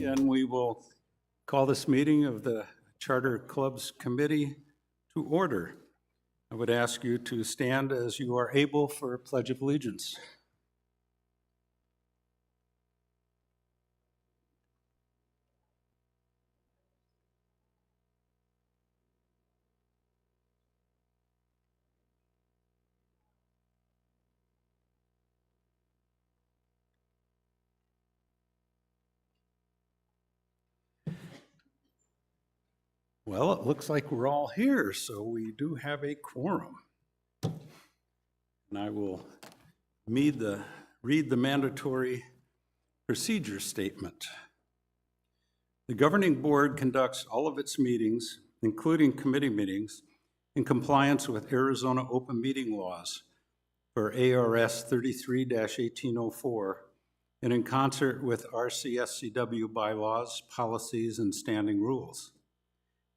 And we will call this meeting of the Charter Clubs Committee to order. I would ask you to stand as you are able for a Pledge of Allegiance. Well, it looks like we're all here, so we do have a quorum. And I will read the mandatory procedure statement. The governing board conducts all of its meetings, including committee meetings, in compliance with Arizona open meeting laws for ARS 33-1804 and in concert with RCSCW bylaws, policies, and standing rules.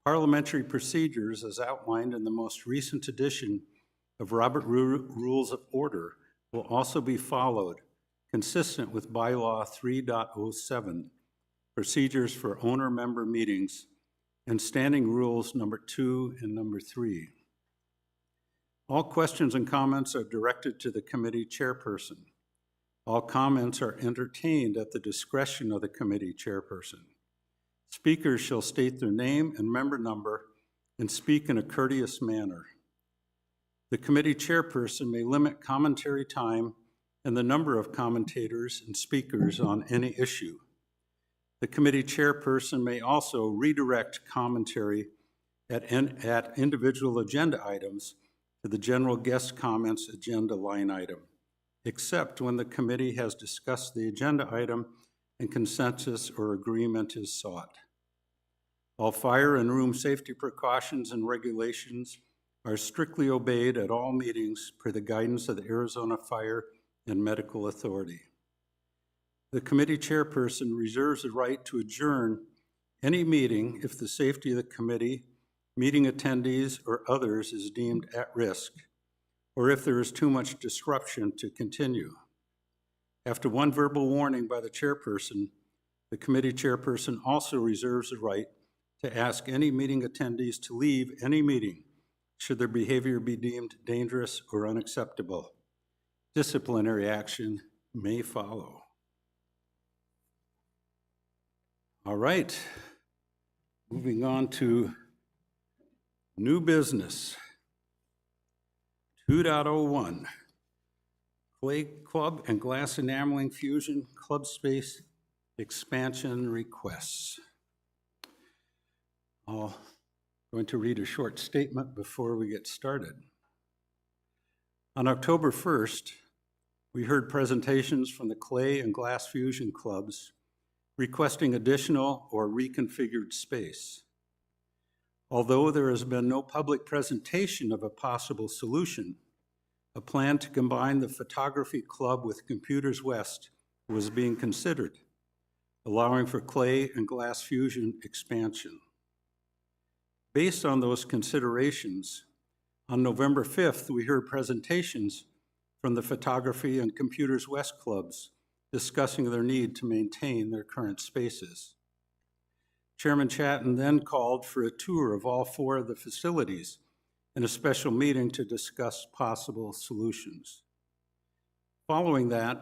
Parliamentary procedures, as outlined in the most recent edition of Robert Rules of Order, will also be followed, consistent with Bylaw 3.07, Procedures for Owner-Member Meetings, and Standing Rules number 2 and number 3. All questions and comments are directed to the committee chairperson. All comments are entertained at the discretion of the committee chairperson. Speakers shall state their name and member number and speak in a courteous manner. The committee chairperson may limit commentary time and the number of commentators and speakers on any issue. The committee chairperson may also redirect commentary at individual agenda items to the general guest comments agenda line item, except when the committee has discussed the agenda item and consensus or agreement is sought. All fire and room safety precautions and regulations are strictly obeyed at all meetings per the guidance of the Arizona Fire and Medical Authority. The committee chairperson reserves the right to adjourn any meeting if the safety of the committee, meeting attendees, or others is deemed at risk, or if there is too much disruption to continue. After one verbal warning by the chairperson, the committee chairperson also reserves the right to ask any meeting attendees to leave any meeting should their behavior be deemed dangerous or unacceptable. Disciplinary action may follow. All right, moving on to new business. 2.01, Clay Club and Glass Enameling Fusion Club Space Expansion Requests. I'm going to read a short statement before we get started. On October 1st, we heard presentations from the Clay and Glass Fusion Clubs requesting additional or reconfigured space. Although there has been no public presentation of a possible solution, a plan to combine the photography club with Computers West was being considered, allowing for Clay and Glass Fusion expansion. Based on those considerations, on November 5th, we heard presentations from the Photography and Computers West clubs discussing their need to maintain their current spaces. Chairman Chatton then called for a tour of all 4 of the facilities and a special meeting to discuss possible solutions. Following that,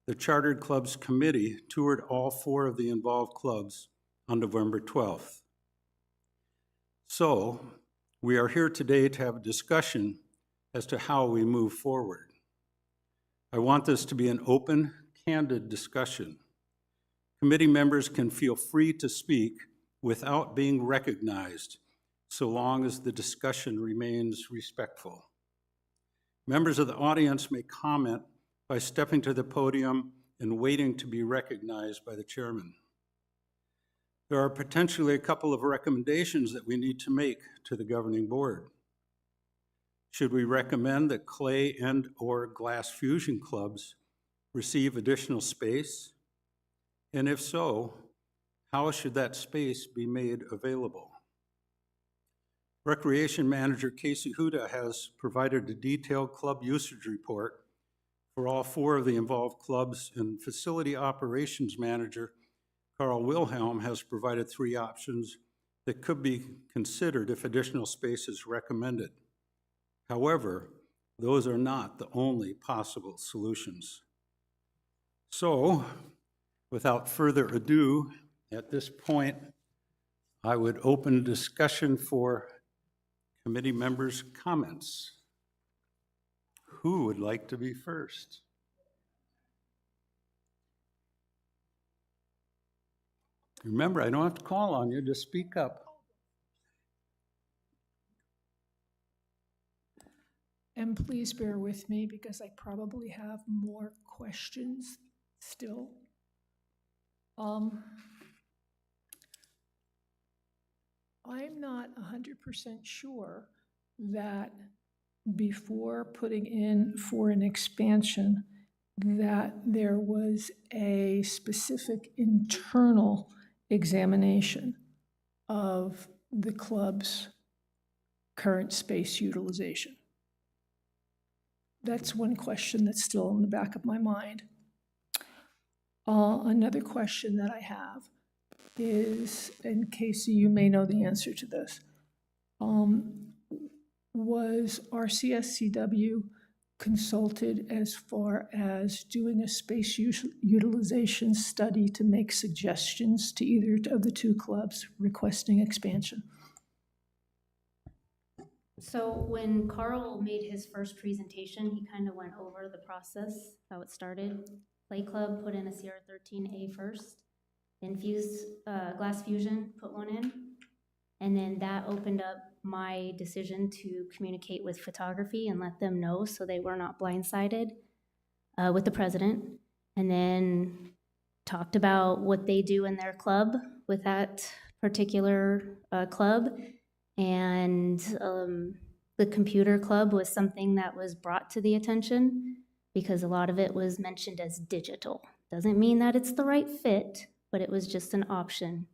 the Chartered Clubs Committee toured all 4 of the involved clubs on November 12th. So, we are here today to have a discussion as to how we move forward. I want this to be an open, candid discussion. Committee members can feel free to speak without being recognized, so long as the discussion remains respectful. Members of the audience may comment by stepping to the podium and waiting to be recognized by the chairman. There are potentially a couple of recommendations that we need to make to the governing board. Should we recommend that Clay and/or Glass Fusion clubs receive additional space? And if so, how should that space be made available? Recreation Manager Casey Huda has provided a detailed club usage report for all 4 of the involved clubs, and Facility Operations Manager Carl Wilhelm has provided 3 options that could be considered if additional space is recommended. However, those are not the only possible solutions. So, without further ado, at this point, I would open discussion for committee members' comments. Who would like to be first? Remember, I don't have to call on you, just speak up. And please bear with me because I probably have more questions still. I'm not 100% sure that before putting in for an expansion that there was a specific internal examination of the club's current space utilization. That's one question that's still in the back of my mind. Another question that I have is, and Casey, you may know the answer to this, was RCSCW consulted as far as doing a space utilization study to make suggestions to either of the two clubs requesting expansion? So when Carl made his first presentation, he kind of went over the process, how it started. Play Club put in a CR13A first, then Glass Fusion put one in, and then that opened up my decision to communicate with photography and let them know so they were not blindsided with the president, and then talked about what they do in their club with that particular club. And the computer club was something that was brought to the attention because a lot of it was mentioned as digital. Doesn't mean that it's the right fit, but it was just an option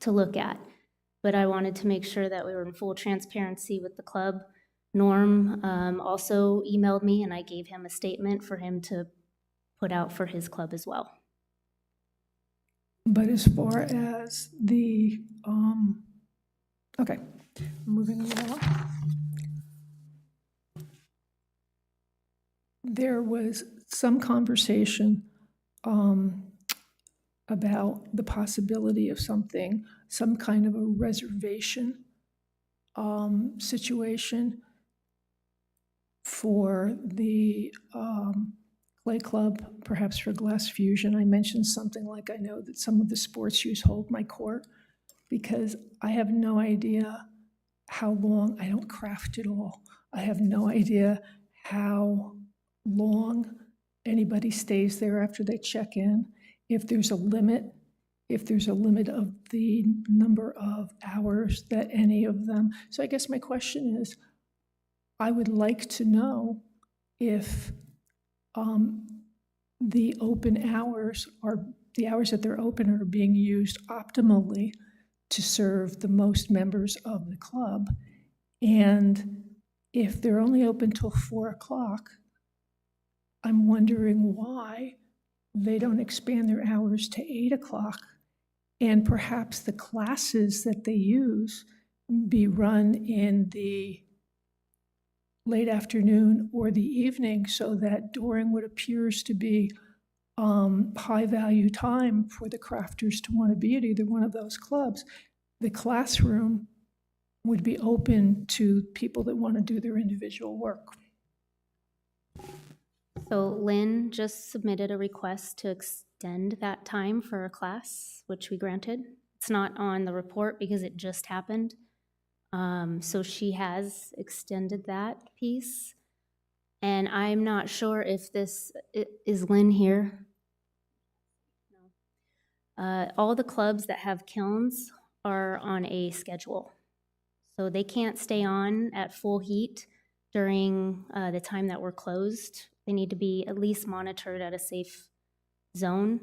to look at. But I wanted to make sure that we were in full transparency with the club. Norm also emailed me, and I gave him a statement for him to put out for his club as well. But as far as the, okay, moving along. There was some conversation about the possibility of something, some kind of a reservation situation for the Play Club, perhaps for Glass Fusion. I mentioned something like, I know that some of the sports use hold my court, because I have no idea how long, I don't craft at all. I have no idea how long anybody stays there after they check in, if there's a limit of the number of hours that any of them. So I guess my question is, I would like to know if the open hours are, the hours that they're open are being used optimally to serve the most members of the club. And if they're only open till 4 o'clock, I'm wondering why they don't expand their hours to 8 o'clock, and perhaps the classes that they use be run in the late afternoon or the evening, so that during what appears to be high value time for the crafters to want to be at either one of those clubs, the classroom would be open to people that want to do their individual work. So Lynn just submitted a request to extend that time for a class, which we granted. It's not on the report because it just happened. So she has extended that piece. And I'm not sure if this, is Lynn here? No. All the clubs that have kilns are on a schedule. So they can't stay on at full heat during the time that we're closed. They need to be at least monitored at a safe zone.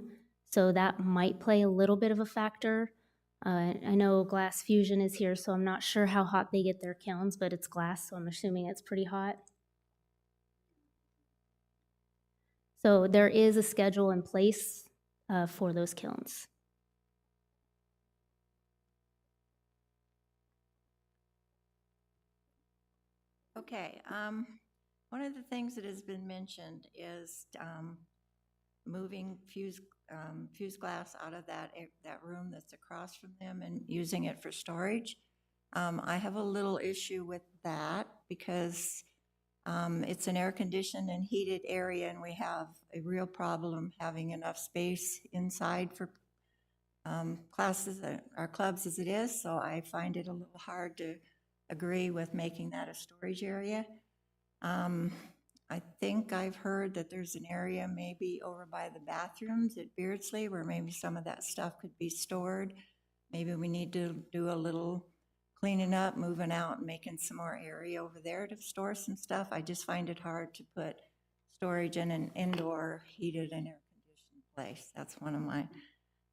So that might play a little bit of a factor. I know Glass Fusion is here, so I'm not sure how hot they get their kilns, but it's glass, so I'm assuming it's pretty hot. So there is a schedule in place for those kilns. Okay, one of the things that has been mentioned is moving fused glass out of that room that's across from them and using it for storage. I have a little issue with that because it's an air-conditioned and heated area, and we have a real problem having enough space inside for classes, our clubs as it is, so I find it a little hard to agree with making that a storage area. I think I've heard that there's an area maybe over by the bathrooms at Beardsley where maybe some of that stuff could be stored. Maybe we need to do a little cleaning up, moving out, and making some more area over there to store some stuff. I just find it hard to put storage in an indoor heated and air-conditioned place. That's one of my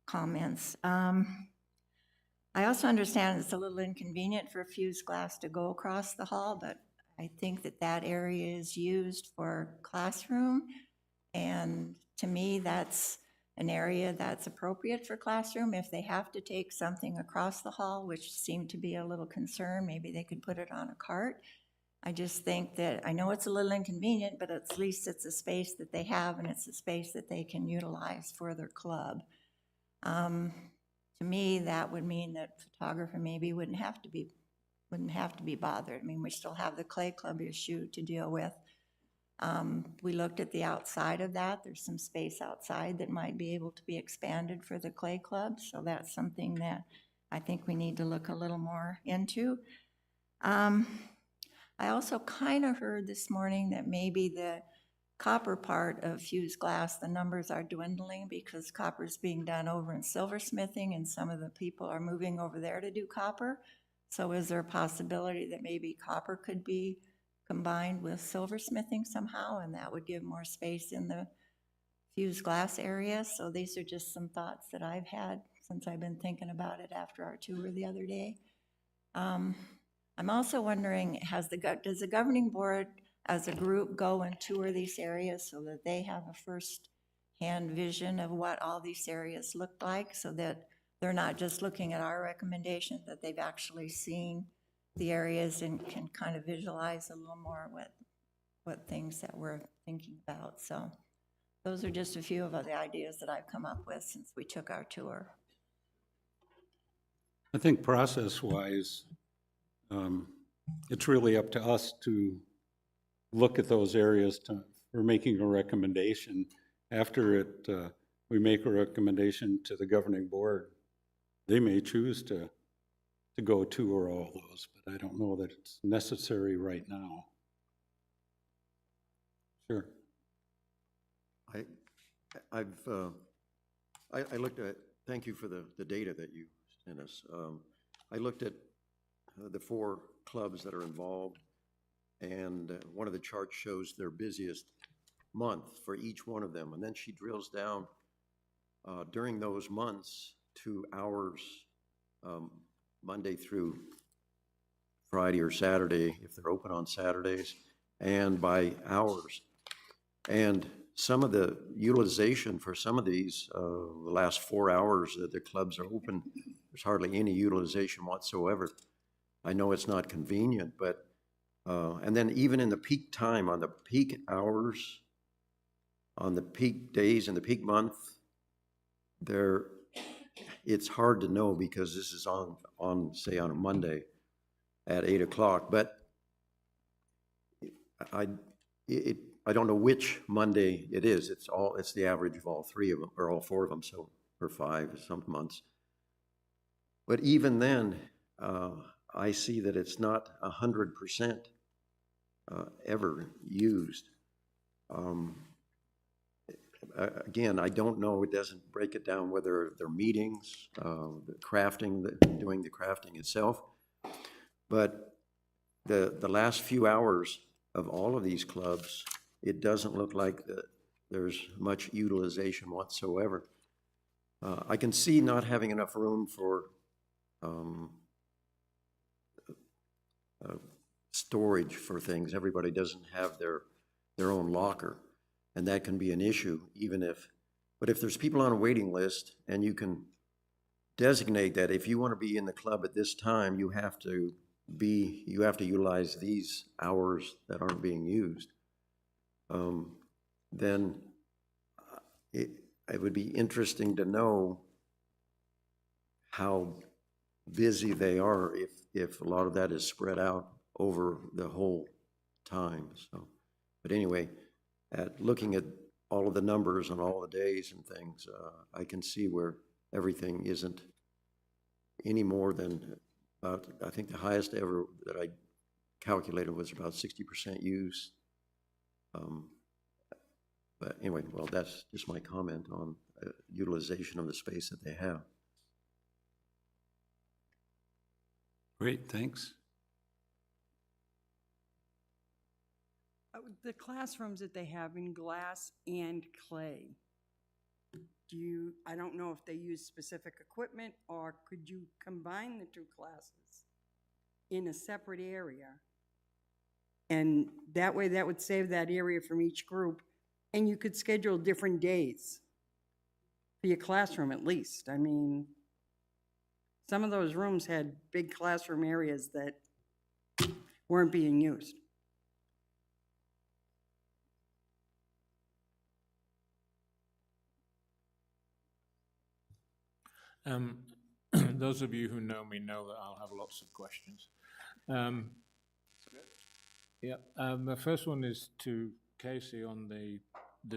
comments. I also understand it's a little inconvenient for fused glass to go across the hall, but I think that that area is used for classroom, and to me that's an area that's appropriate for classroom. If they have to take something across the hall, which seemed to be a little concern, maybe they could put it on a cart. I just think that, I know it's a little inconvenient, but at least it's a space that they have, and it's a space that they can utilize for their club. To me, that would mean that photography maybe wouldn't have to be bothered. I mean, we still have the clay club issue to deal with. We looked at the outside of that. There's some space outside that might be able to be expanded for the clay club. So that's something that I think we need to look a little more into. I also kind of heard this morning that maybe the copper part of fused glass, the numbers are dwindling because copper's being done over in silversmithing and some of the people are moving over there to do copper. So is there a possibility that maybe copper could be combined with silversmithing somehow, and that would give more space in the fused glass area? So these are just some thoughts that I've had since I've been thinking about it after our tour the other day. I'm also wondering, does the governing board as a group go and tour these areas so that they have a first-hand vision of what all these areas look like, so that they're not just looking at our recommendation, that they've actually seen the areas and can kind of visualize a little more what things that we're thinking about. So those are just a few of the ideas that I've come up with since we took our tour. I think process-wise, it's really up to us to look at those areas for making a recommendation. After we make a recommendation to the governing board, they may choose to go tour all those, but I don't know that it's necessary right now. Sure. I looked at, thank you for the data that you sent us. I looked at the 4 clubs that are involved, and one of the charts shows their busiest month for each one of them. And then she drills down during those months to hours, Monday through Friday or Saturday, if they're open on Saturdays, and by hours. And some of the utilization for some of these, the last 4 hours that the clubs are open, there's hardly any utilization whatsoever. I know it's not convenient, but, and then even in the peak time, on the peak hours, on the peak days and the peak month, it's hard to know because this is say on a Monday at 8 o'clock, but I don't know which Monday it is. It's the average of all 3 of them, or all 4 of them, so, or 5 some months. But even then, I see that it's not 100% ever used. Again, I don't know, it doesn't break it down whether they're meetings, the crafting, doing the crafting itself. But the last few hours of all of these clubs, it doesn't look like there's much utilization whatsoever. I can see not having enough room for storage for things. Everybody doesn't have their own locker, and that can be an issue, but if there's people on a waiting list and you can designate that if you want to be in the club at this time, you have to utilize these hours that aren't being used, then it would be interesting to know how busy they are if a lot of that is spread out over the whole time. So, but anyway, looking at all of the numbers on all the days and things, I can see where everything isn't any more than I think the highest ever that I calculated was about 60% use. But anyway, well, that's just my comment on utilization of the space that they have. Great, thanks. The classrooms that they have in glass and clay, I don't know if they use specific equipment, or could you combine the 2 classes in a separate area? And that way, that would save that area from each group, and you could schedule different days. for your classroom at least. I mean, some of those rooms had big classroom areas that weren't being used. Those of you who know me know that I'll have lots of questions. The first one is to Casey on the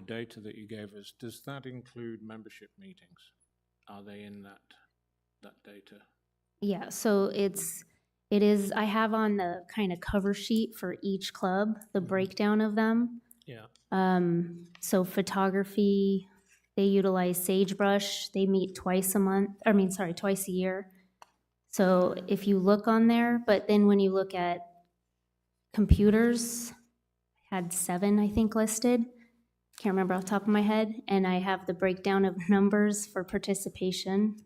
data that you gave us. Does that include membership meetings? Are they in that data? Yeah, so it is, I have on the kind of cover sheet for each club, the breakdown of them. Yeah. So photography, they utilize Sagebrush. They meet twice a year. So if you look on there, but then when you look at computers, I had 7, I think, listed. Can't remember off the top of my head. And I have the breakdown of numbers for participation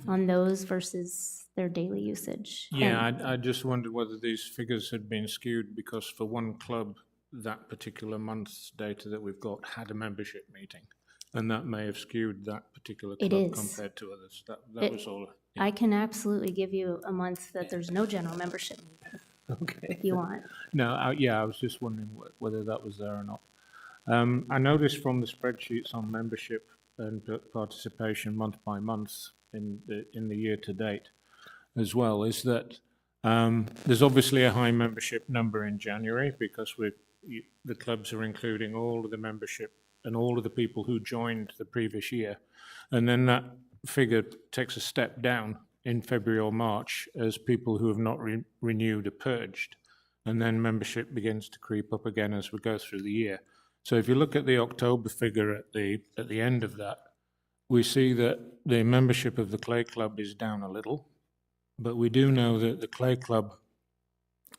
on those versus their daily usage. Yeah, And I just wondered whether these figures had been skewed because for one club, that particular month's data that we've got had a membership meeting. And that may have skewed that particular It club is. compared to others. That It- was all. I can absolutely give you a month that there's no general membership meeting Okay. if you want. No, I was just wondering whether that was there or not. I noticed from the spreadsheets on membership and participation month by month in the year to date as well, is that there's obviously a high membership number in January because the clubs are including all of the membership and all of the people who joined the previous year. And then that figure takes a step down in February or March as people who have not renewed are purged. And then membership begins to creep up again as we go through the year. So if you look at the October figure at the end of that, we see that the membership of the Clay Club is down a little, but we do know that the Clay Club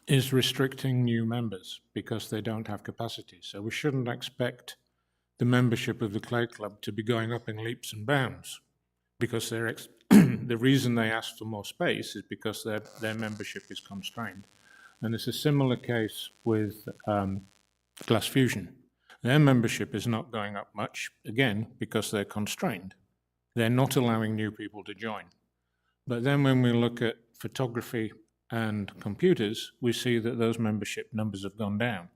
is restricting new members because they don't have capacity. So we shouldn't expect the membership of the Clay Club to be going up in leaps and bounds because the reason they ask for more space is because their membership is constrained. And it's a similar case with Glass Fusion. Their membership is not going up much, again, because they're constrained. They're not allowing new people to join. But then when we look at photography and computers, we see that those membership numbers have gone down.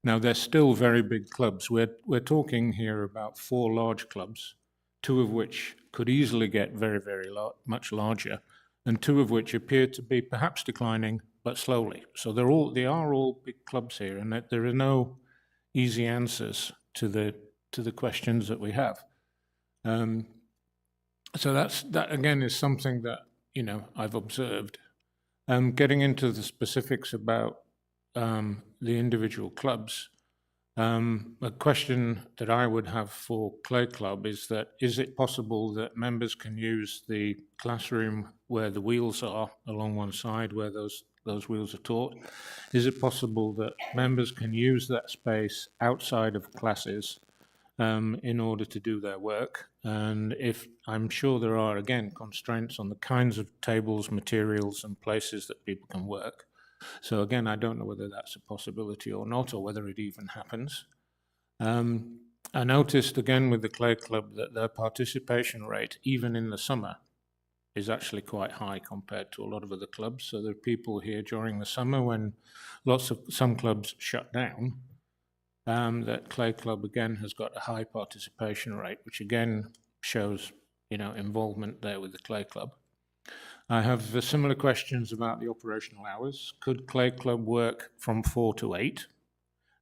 Now, they're still very big clubs. We're talking here about 4 large clubs, 2 of which could easily get very, very much larger, and 2 of which appear to be perhaps declining, but slowly. So they are all big clubs here, and that there are no easy answers to the questions that we have. So that again is something that I've observed. Getting into the specifics about the individual clubs, a question that I would have for Clay Club is it possible that members can use the classroom where the wheels are along one side where those wheels are taught? Is it possible that members can use that space outside of classes in order to do their work? And if I'm sure there are, again, constraints on the kinds of tables, materials, and places that people can work. So again, I don't know whether that's a possibility or not, or whether it even happens. I noticed again with the Clay Club that their participation rate, even in the summer, is actually quite high compared to a lot of other clubs. So there are people here during the summer when some clubs shut down. That Clay Club again has got a high participation rate, which again shows involvement there with the Clay Club. I have similar questions about the operational hours. Could Clay Club work from 4 to 8?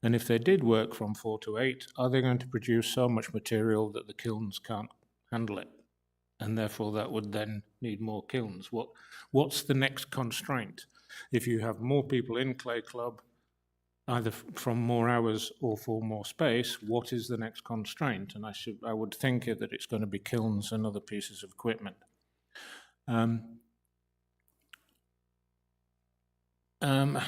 And if they did work from 4 to 8, are they going to produce so much material that the kilns can't handle it? And therefore that would then need more kilns. What's the next constraint? If you have more people in Clay Club, either from more hours or for more space, what is the next constraint? And I would think that it's going to be kilns and other pieces of equipment.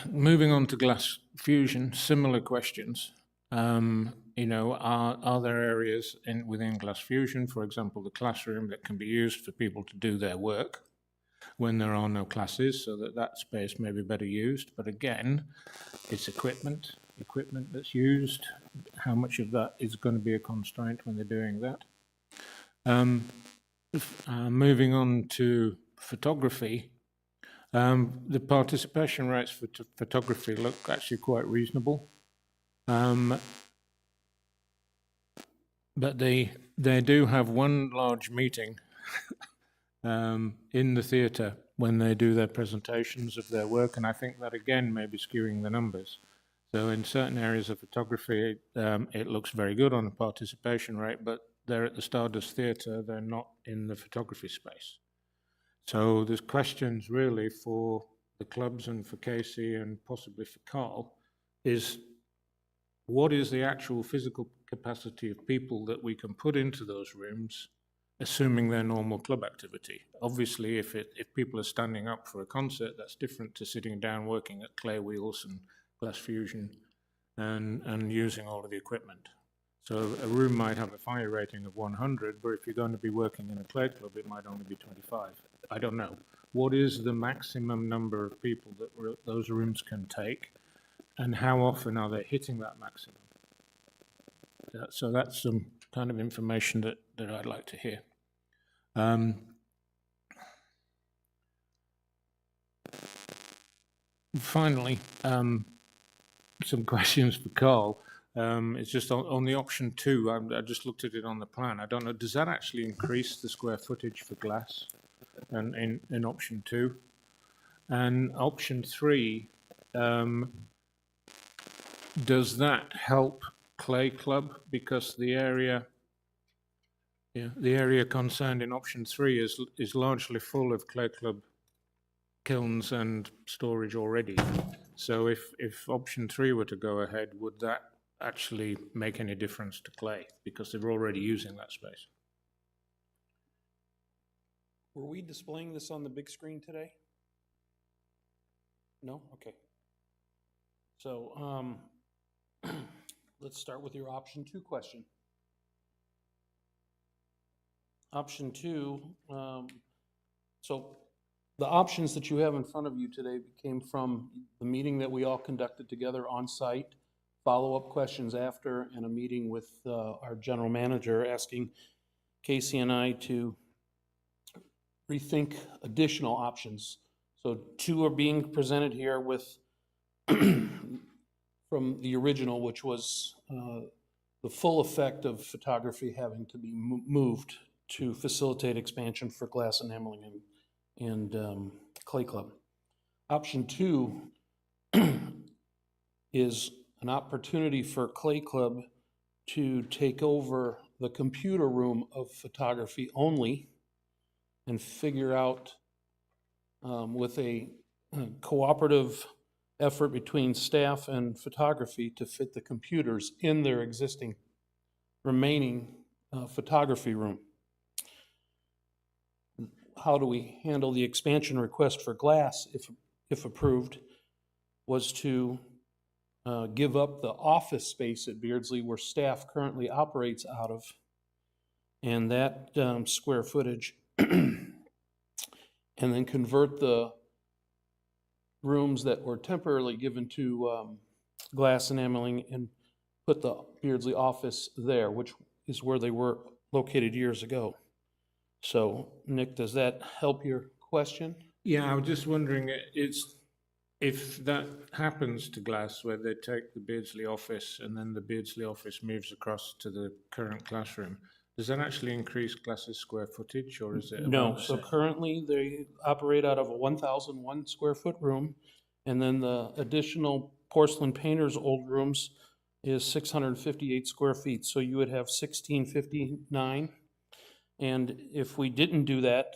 Moving on to Glass Fusion, similar questions. Are there areas within Glass Fusion, for example, the classroom, that can be used for people to do their work when there are no classes, so that space may be better used? But again, it's equipment that's used. How much of that is going to be a constraint when they're doing that? Moving on to photography, the participation rates for photography look actually quite reasonable. But they do have one large meeting in the theatre when they do their presentations of their work, and I think that again may be skewing the numbers. So in certain areas of photography, it looks very good on the participation rate, but they're at the Stardust Theatre, they're not in the photography space. So there's questions really for the clubs and for Casey and possibly for Carl, is what is the actual physical capacity of people that we can put into those rooms, assuming their normal club activity? Obviously, if people are standing up for a concert, that's different to sitting down working at clay wheels and glass fusion and using all of the equipment. So a room might have a fire rating of 100, but if you're going to be working in a clay club, it might only be 25. I don't know. What is the maximum number of people that those rooms can take, and how often are they hitting that maximum? So that's some kind of information that I'd like to hear. Finally, some questions for Carl. It's just on the option 2, I just looked at it on the plan. I don't know, does that actually increase the square footage for glass and in option 2? And option 3, does that help Clay Club? Because the area concerned in option 3 is largely full of Clay Club kilns and storage already. So if option 3 were to go ahead, would that actually make any difference to Clay? Because they're already using that space. Were we displaying this on the big screen today? No? Okay. So let's start with your option 2 question. Option 2, so the options that you have in front of you today came from the meeting that we all conducted together on site, follow-up questions after, and a meeting with our general manager asking Casey and I to rethink additional options. So 2 are being presented here with from the original, which was the full effect of photography having to be moved to facilitate expansion for glass enameling and clay club. Option 2 is an opportunity for clay club to take over the computer room of photography only and figure out with a cooperative effort between staff and photography to fit the computers in their existing remaining photography room. How do we handle the expansion request for glass, if approved, was to give up the office space at Beardsley where staff currently operates out of, and that square footage, and then convert the rooms that were temporarily given to glass enameling and put the Beardsley office there, which is where they were located years ago. So, Nick, does that help your question? Yeah, I was just wondering, if that happens to glass, where they take the Beardsley office and then the Beardsley office moves across to the current classroom, does that actually increase glass's square footage, or is it? No, so currently they operate out of a 1,001 square foot room, and then the additional porcelain painter's old rooms is 658 square feet, so you would have 1,659. And if we didn't do that,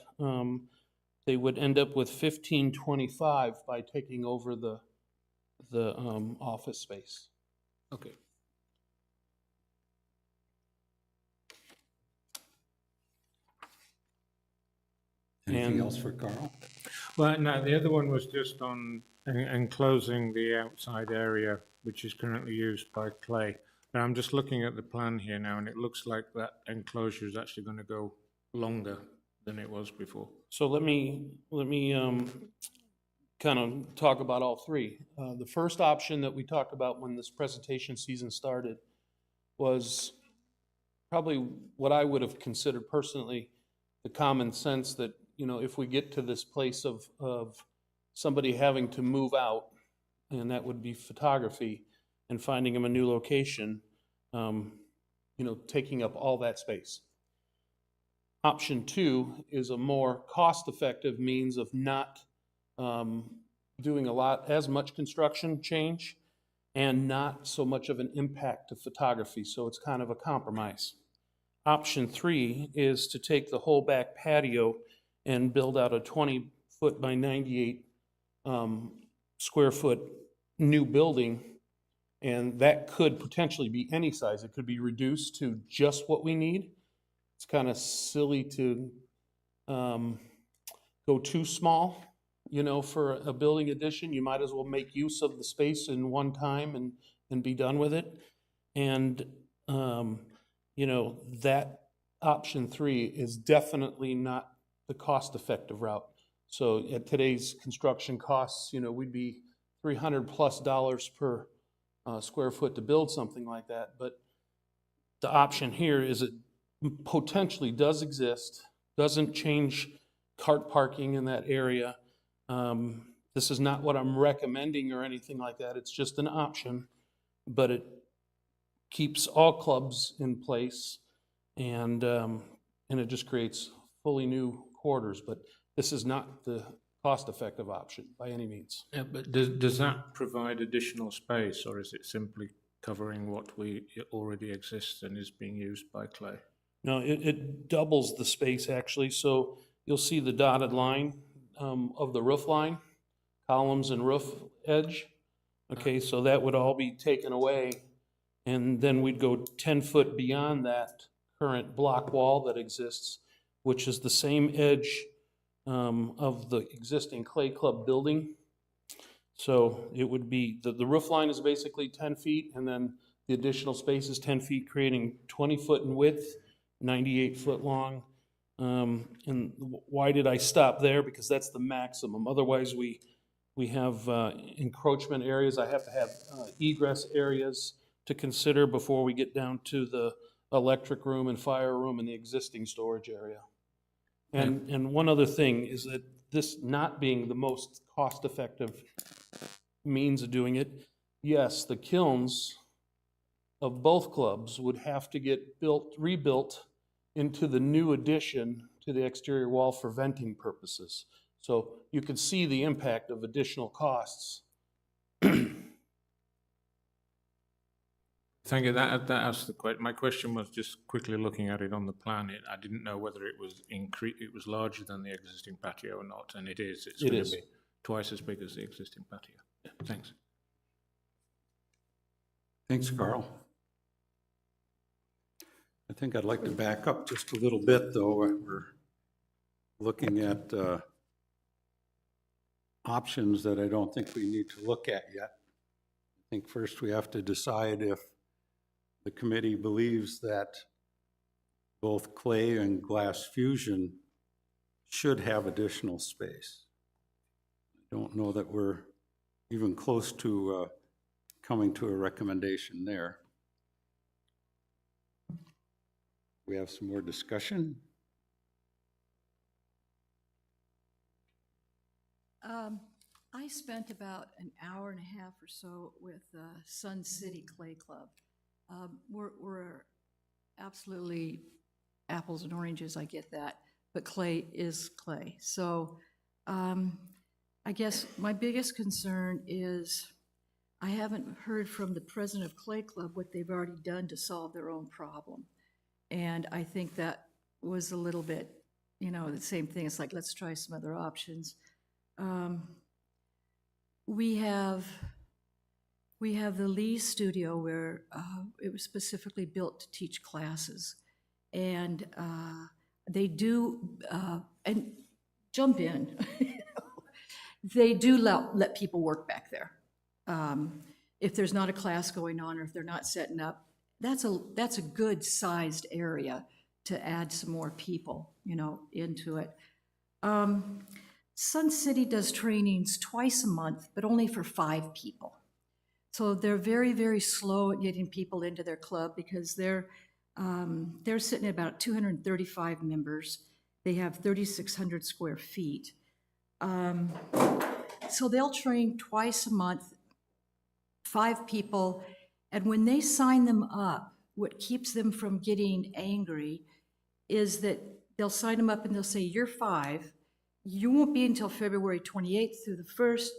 they would end up with 1,525 by taking over the office space. Okay. Anything else for Carl? Well, no, the other one was just on enclosing the outside area, which is currently used by clay. Now, I'm just looking at the plan here now, and it looks like that enclosure is actually going to go longer than it was before. So let me kind of talk about all 3. The first option that we talked about when this presentation season started was probably what I would have considered personally the common sense that, if we get to this place of somebody having to move out, and that would be photography, and finding them a new location, taking up all that space. Option 2 is a more cost-effective means of not doing as much construction change and not so much of an impact to photography, so it's kind of a compromise. Option 3 is to take the whole back patio and build out a 20-foot by 98 square foot new building, and that could potentially be any size. It could be reduced to just what we need. It's kind of silly to go too small, for a building addition. You might as well make use of the space in one time and be done with it. And, that option 3 is definitely not the cost-effective route. So at today's construction costs, we'd be $300+ per square foot to build something like that. But the option here is it potentially does exist, doesn't change cart parking in that area. This is not what I'm recommending or anything like that. It's just an option, but it keeps all clubs in place, and it just creates fully new quarters. But this is not the cost-effective option by any means. Yeah, but does that provide additional space, or is it simply covering what already exists and is being used by Clay? No, it doubles the space actually. So you'll see the dotted line of the roof line, columns and roof edge. Okay, so that would all be taken away, and then we'd go 10 foot beyond that current block wall that exists, which is the same edge of the existing Clay Club building. So it would be, the roof line is basically 10 feet, and then the additional space is 10 feet, creating 20 foot in width, 98 foot long. And why did I stop there? Because that's the maximum. Otherwise, we have encroachment areas. I have to have egress areas to consider before we get down to the electric room and fire room and the existing storage area. And one other thing is that this not being the most cost-effective means of doing it, yes, the kilns of both clubs would have to get rebuilt into the new addition to the exterior wall for venting purposes. So you can see the impact of additional costs. Thank you. That answers the question. My question was just quickly looking at it on the plan. I didn't know whether it was larger than the existing patio or not, and it is. It's going to be twice as big as the existing patio. Yeah, thanks. Thanks, Carl. I think I'd like to back up just a little bit, though. We're looking at options that I don't think we need to look at yet. I think first we have to decide if the committee believes that both clay and glass fusion should have additional space. I don't know that we're even close to coming to a recommendation there. We have some more discussion. I spent about an hour and a half or so with Sun City Clay Club. We're absolutely apples and oranges, I get that, but clay is clay. So I guess my biggest concern is I haven't heard from the president of Clay Club what they've already done to solve their own problem. And I think that was a little bit, the same thing. It's like, let's try some other options. We have the Lee studio where it was specifically built to teach classes. And they do, and jump in, they do let people work back there. If there's not a class going on or if they're not setting up, that's a good sized area to add some more people, into it. Sun City does trainings twice a month, but only for 5 people. So they're very, very slow at getting people into their club because they're They're sitting at about 235 members. They have 3,600 square feet. So they'll train twice a month, 5 people, and when they sign them up, what keeps them from getting angry is that they'll sign them up and they'll say, you're 5, you won't be until February 28th through the 1st,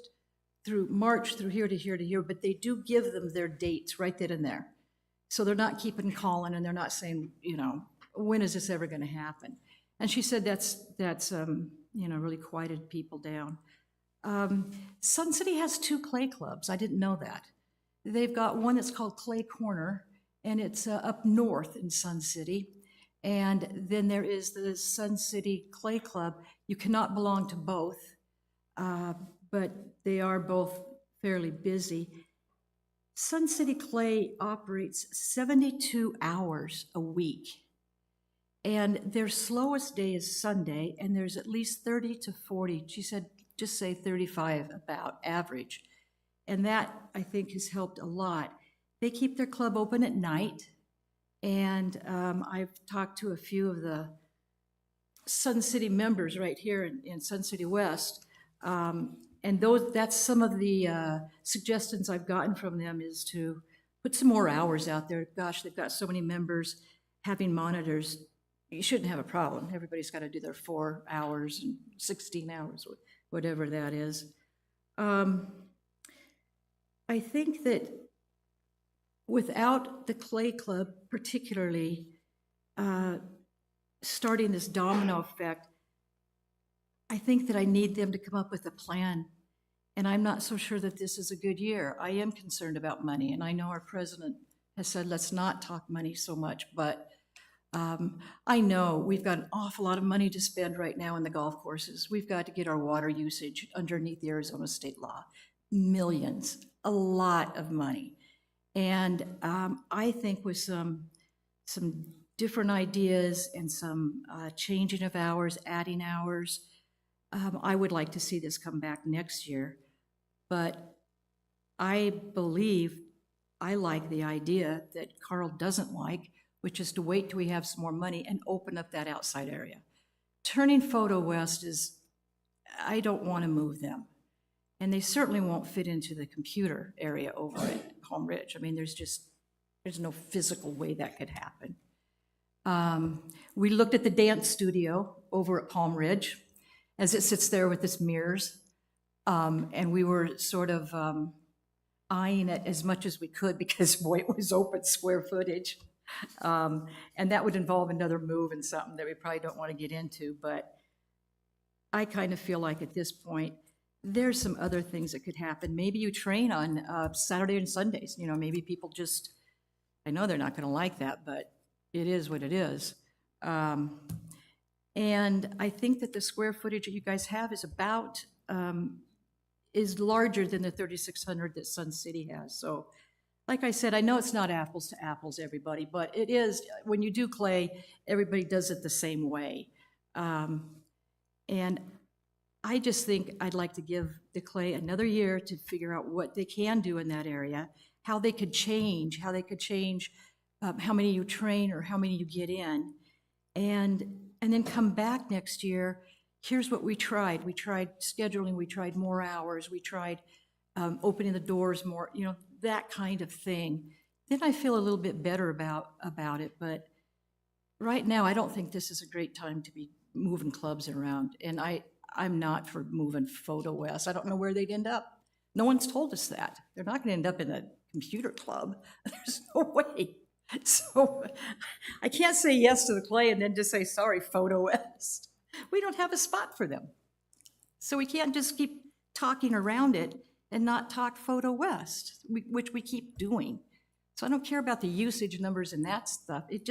through March, through here to here to here, but they do give them their dates right then and there. So they're not keeping calling and they're not saying, you know, when is this ever gonna happen? And she said that's you know, really quieted people down. Sun City has 2 clay clubs. I didn't know that. They've got one that's called Clay Corner, and it's up north in Sun City. And then there is the Sun City Clay Club. You cannot belong to both, but they are both fairly busy. Sun City Clay operates 72 hours a week. And their slowest day is Sunday, and there's at least 30 to 40, she said, just say 35 about average. And that, I think, has helped a lot. They keep their club open at night, and I've talked to a few of the Sun City members right here in Sun City West, and that's some of the suggestions I've gotten from them is to put some more hours out there. Gosh, they've got so many members having monitors. You shouldn't have a problem. Everybody's got to do their 4 hours and 16 hours, whatever that is. I think that without the Clay Club particularly starting this domino effect, I think that I need them to come up with a plan. And I'm not so sure that this is a good year. I am concerned about money, and I know our president has said, let's not talk money so much, but I know we've got an awful lot of money to spend right now in the golf courses. We've got to get our water usage underneath the Arizona state law. Millions, a lot of money. And I think with some different ideas and some changing of hours, adding hours, I would like to see this come back next year. But I believe I like the idea that Carl doesn't like, which is to wait till we have some more money and open up that outside area. Turning Photo West is, I don't want to move them. And they certainly won't fit into the computer area over at Palm Ridge. I mean, there's no physical way that could happen. We looked at the dance studio over at Palm Ridge as it sits there with its mirrors. And we were sort of eyeing it as much as we could because, boy, it was open square footage. And that would involve another move and something that we probably don't want to get into. But I kind of feel like at this point, there's some other things that could happen. Maybe you train on Saturday and Sundays. You know, maybe people just, I know they're not going to like that, but it is what it is. And I think that the square footage that you guys have is about, is larger than the 3,600 that Sun City has. So like I said, I know it's not apples to apples, everybody, but it is, when you do clay, everybody does it the same way. And I just think I'd like to give the clay another year to figure out what they can do in that area, how they could change how many you train or how many you get in, and then come back next year. Here's what we tried. We tried scheduling, we tried more hours, we tried opening the doors more, you know, that kind of thing. Then I feel a little bit better about it, but right now I don't think this is a great time to be moving clubs around, and I'm not for moving Photo West. I don't know where they'd end up. No one's told us that. They're not going to end up in a computer club. There's no way. So I can't say yes to the clay and then just say, sorry, Photo West. We don't have a spot for them. So we can't just keep talking around it and not talk Photo West, which we keep doing. So I don't care about the usage numbers and that stuff. It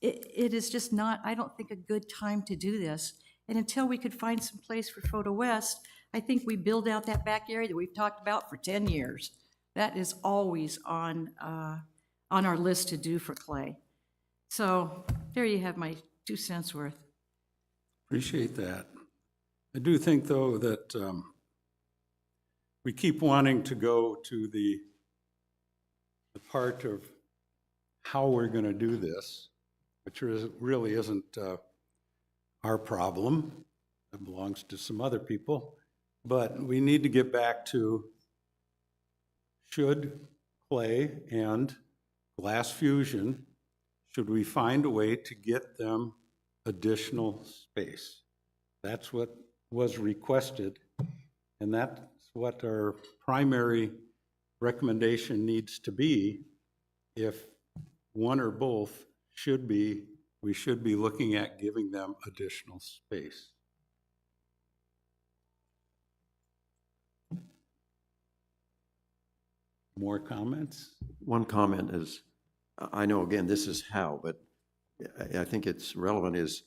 is just not, I don't think, a good time to do this. And until we could find some place for Photo West, I think we build out that back area that we've talked about for 10 years. That is always on our list to do for clay. So there you have my 2 cents worth. Appreciate that. I do think, though, that we keep wanting to go to the part of how we're going to do this, which really isn't our problem. It belongs to some other people. But we need to get back to, should clay and glass fusion, should we find a way to get them additional space? That's what was requested, and that's what our primary recommendation needs to be. If one or both we should be looking at giving them additional space. More comments? One comment is, I know, again, this is how, but I think it's relevant, is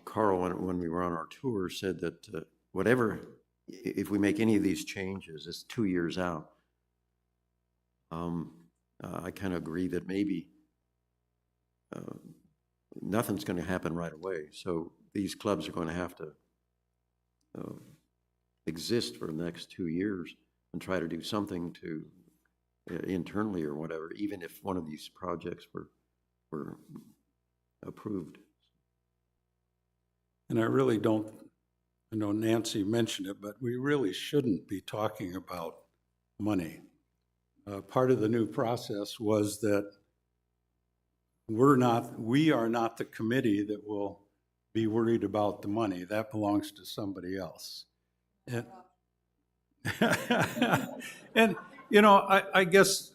Carl, when we were on our tour, said that whatever, if we make any of these changes, it's 2 years out. I kind of agree that maybe nothing's going to happen right away. So these clubs are going to have to exist for the next 2 years and try to do something to internally or whatever, even if one of these projects were approved. And I really don't, I know Nancy mentioned it, but we really shouldn't be talking about money. Part of the new process was that we are not the committee that will be worried about the money. That belongs to somebody else. And you know, I guess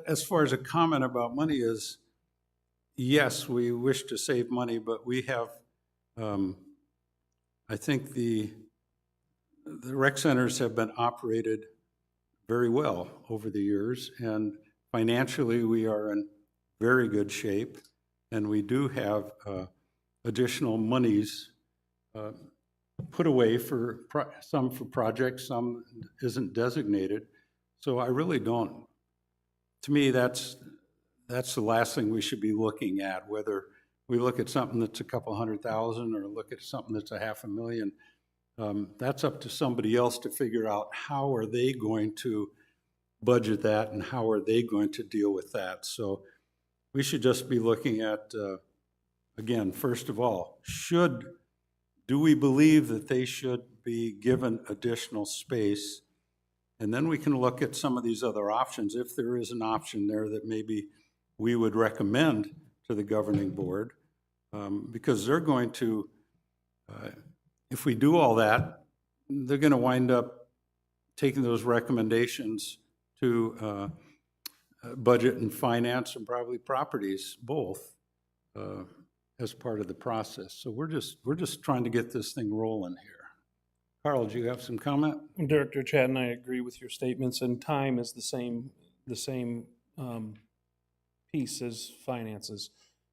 as far as a comment about money is, yes, we wish to save money, but we have, I think the rec centers have been operated very well over the years, and financially we are in very good shape, and we do have additional monies put away for some for projects, some isn't designated. So I really don't, to me, that's the last thing we should be looking at, whether we look at something that's a couple $100,000 or look at something that's $500,000. That's up to somebody else to figure out how are they going to budget that and how are they going to deal with that. So we should just be looking at, again, first of all, do we believe that they should be given additional space? And then we can look at some of these other options, if there is an option there that maybe we would recommend to the governing board, because they're going to, if we do all that, they're going to wind up taking those recommendations to budget and finance and probably properties, both, as part of the process. So we're just trying to get this thing rolling here. Carl, do you have some comment? Director Chatton, I agree with your statements, and time is the same piece as finances.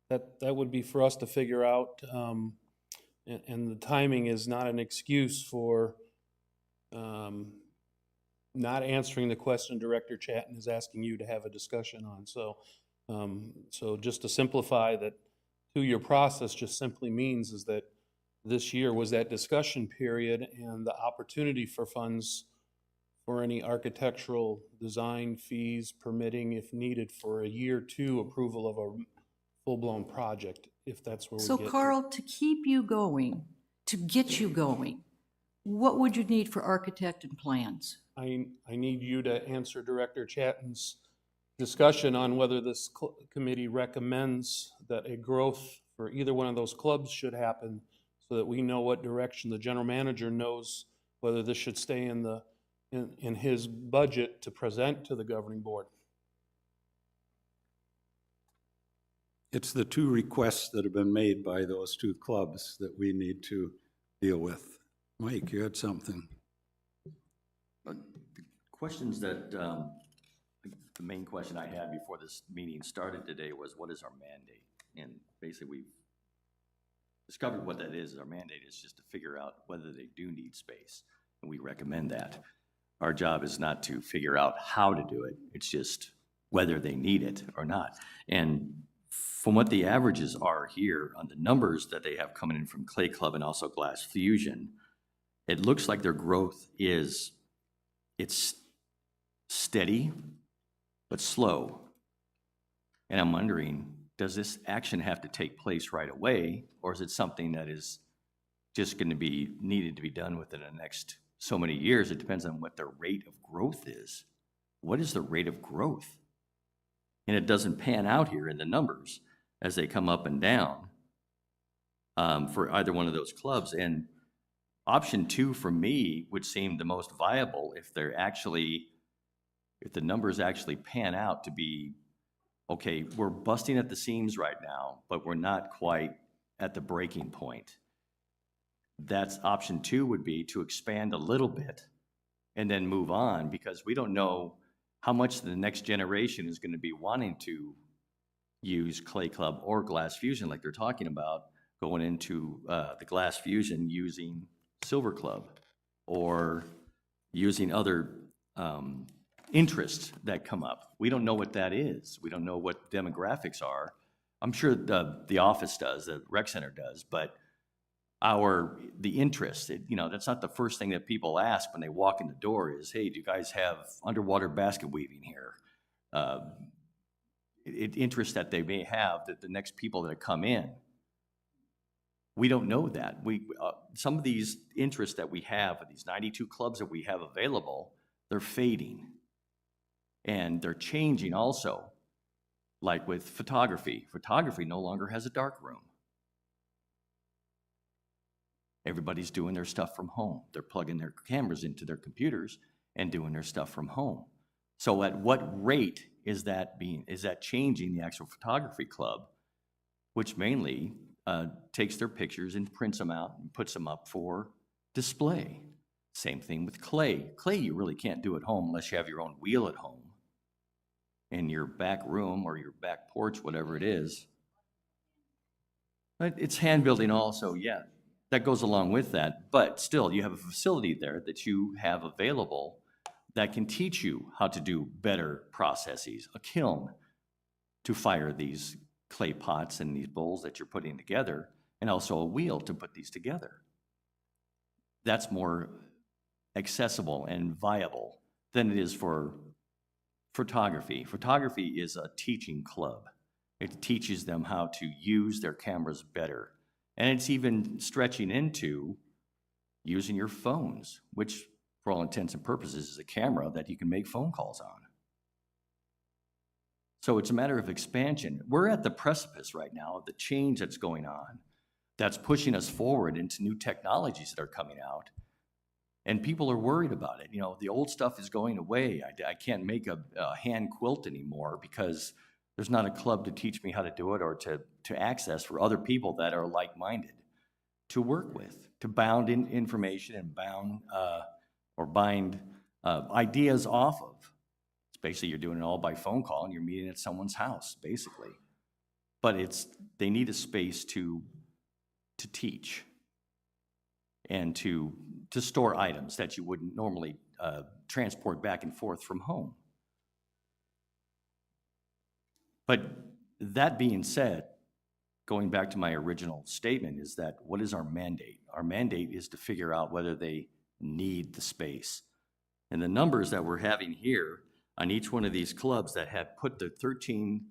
That would be for us to figure out, and the timing is not an excuse for not answering the question Director Chatton is asking you to have a discussion on. So just to simplify, that 2-year process just simply means is that this year was that discussion period and the opportunity for funds for any architectural design fees, permitting if needed for a year 2 approval of a full-blown project, if that's where we So get to. Carl, to keep you going, to get you going, what would you need for architect and plans? I need you to answer Director Chatton's discussion on whether this committee recommends that a growth for either one of those clubs should happen, so that we know what direction the general manager knows whether this should stay in his budget to present to the governing board. It's the 2 requests that have been made by those 2 clubs that we need to deal with. Mike, you had something. The questions that, the main question I had before this meeting started today was, what is our mandate? And basically we've discovered what that is. Our mandate is just to figure out whether they do need space, and we recommend that. Our job is not to figure out how to do it, it's just whether they need it or not. And from what the averages are here on the numbers that they have coming in from Clay Club and also Glass Fusion, it looks like their growth it's steady but slow. And I'm wondering, does this action have to take place right away, or is it something that is just going to be needed to be done within the next so many years? It depends on what the rate of growth is. What is the rate of growth? And it doesn't pan out here in the numbers as they come up and down for either one of those clubs. And option 2 for me would seem the most viable if the numbers actually pan out to be, okay, we're busting at the seams right now, but we're not quite at the breaking point. That's option 2 would be to expand a little bit and then move on, because we don't know how much the next generation is going to be wanting to use clay club or glass fusion, like they're talking about going into the glass fusion using silver club or using other interests that come up. We don't know what that is. We don't know what demographics are. I'm sure the office does, the rec center does, but the interest, that's not the first thing that people ask when they walk in the door is, hey, do you guys have underwater basket weaving here? Interest that they may have that the next people that come in. We don't know that. Some of these interests that we have, these 92 clubs that we have available, they're fading. And they're changing also. Like with photography. Photography no longer has a dark room. Everybody's doing their stuff from home. They're plugging their cameras into their computers and doing their stuff from home. So at what rate is that changing the actual photography club, which mainly takes their pictures and prints them out and puts them up for display? Same thing with clay. Clay you really can't do at home unless you have your own wheel at home in your back room or your back porch, whatever it is. But it's hand building also, yeah. That goes along with that, but still, you have a facility there that you have available that can teach you how to do better processes, a kiln to fire these clay pots and these bowls that you're putting together, and also a wheel to put these together. That's more accessible and viable than it is for photography. Photography is a teaching club. It teaches them how to use their cameras better. And it's even stretching into using your phones, which for all intents and purposes is a camera that you can make phone calls on. So it's a matter of expansion. We're at the precipice right now of the change that's going on, that's pushing us forward into new technologies that are coming out. And people are worried about it. The old stuff is going away. I can't make a hand quilt anymore because there's not a club to teach me how to do it or to access for other people that are like-minded to work with, to bound in information and bind ideas off of. It's basically you're doing it all by phone call and you're meeting at someone's house, basically. But they need a space to teach and to store items that you wouldn't normally transport back and forth from home. But that being said, going back to my original statement is that what is our mandate? Our mandate is to figure out whether they need the space. And the numbers that we're having here on each one of these clubs that have put the 13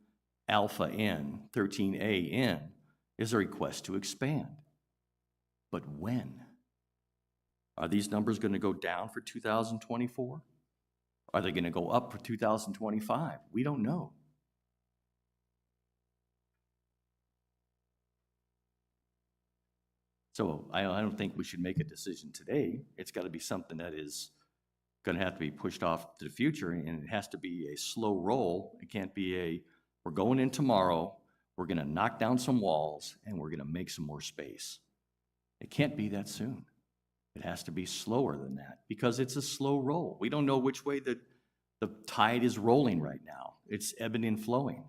alpha in, 13A in, is a request to expand. But when? Are these numbers going to go down for 2024? Are they going to go up for 2025? We don't know. So I don't think we should make a decision today. It's got to be something that is going to have to be pushed off to the future, and it has to be a slow roll. It can't be we're going in tomorrow, we're going to knock down some walls, and we're going to make some more space. It can't be that soon. It has to be slower than that because it's a slow roll. We don't know which way the tide is rolling right now. It's ebbing and flowing.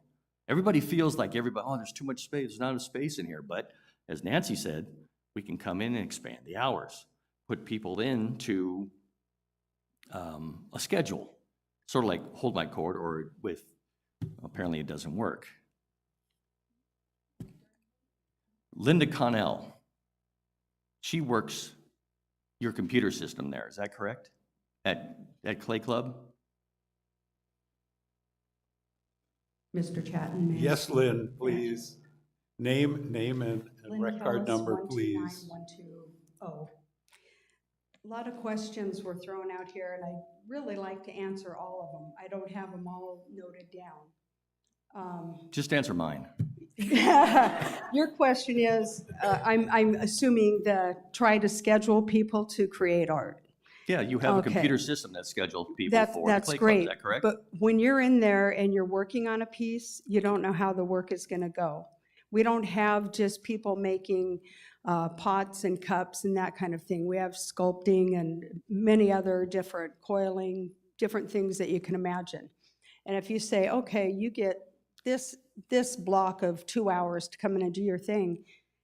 Everybody feels like there's too much space. There's not enough space in here. But as Nancy said, we can come in and expand the hours, put people into a schedule, sort of like hold my cord or apparently it doesn't work. Linda Connell, she works your computer system there, is that correct? At Clay Club? Mr. Chatton. may I Yes, speak? Lynn, please. Name and Lynn rec card Kellis, number, 129 please. 120. A lot of questions were thrown out here, and I'd really like to answer all of them. I don't have them all noted down. Just answer mine. Your question is, I'm assuming try to schedule people to create art. Yeah, you have a Okay. computer system that schedules people for the That's Clay Club, is great. that correct? But when you're in there and you're working on a piece, you don't know how the work is going to go. We don't have just people making pots and cups and that kind of thing. We have sculpting and many other different coiling, different things that you can imagine. And if you say, okay, you get this block of 2 hours to come in and do your thing,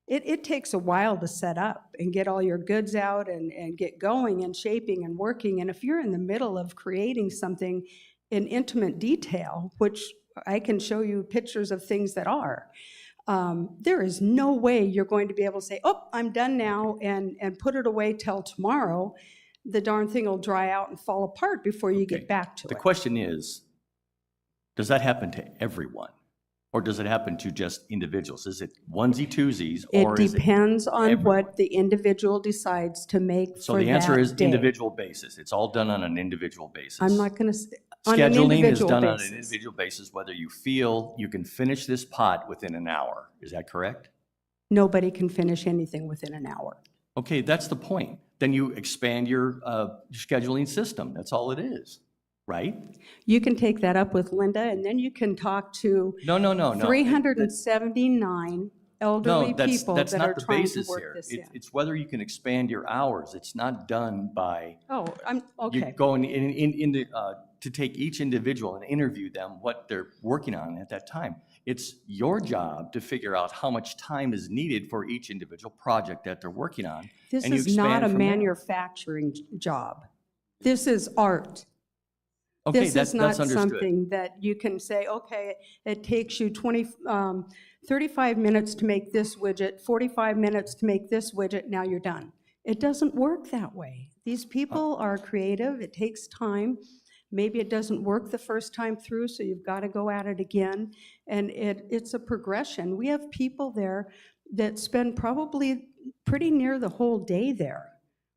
it takes a while to set up and get all your goods out and get going and shaping and working. And if you're in the middle of creating something in intimate detail, which I can show you pictures of things that are, there is no way you're going to be able to say, oh, I'm done now, and put it away till tomorrow. The darn thing will dry out and fall apart before you Okay. get back to The it. question is, does that happen to everyone? Or does it happen to just individuals? Is it onesie twosies, It or is it? depends on everyone? what the individual decides to make So for the answer that is day. individual basis. It's all done on an individual basis. I'm not going to, on an Scheduling is individual done on an basis. individual basis, whether you feel you can finish this pot within an hour. Is that correct? Nobody can finish anything within an hour. Okay, that's the point. Then you expand your scheduling system. That's all it is, right? You can take that up with Linda, and then you can talk to No. 379 elderly No, that's people that are not the trying to basis work here. this in. It's whether you can expand your hours. It's not done by Oh, I'm, you okay. going to take each individual and interview them, what they're working on at that time. It's your job to figure out how much time is needed for each individual project that they're working on. This and you is not expand a from there. manufacturing job. This is art. Okay, This that's is not understood. something that you can say, okay, it takes you 35 minutes to make this widget, 45 minutes to make this widget, now you're done. It doesn't work that way. These people are creative, it takes time. Maybe it doesn't work the first time through, so you've got to go at it again. And it's a progression. We have people there that spend probably pretty near the whole day there.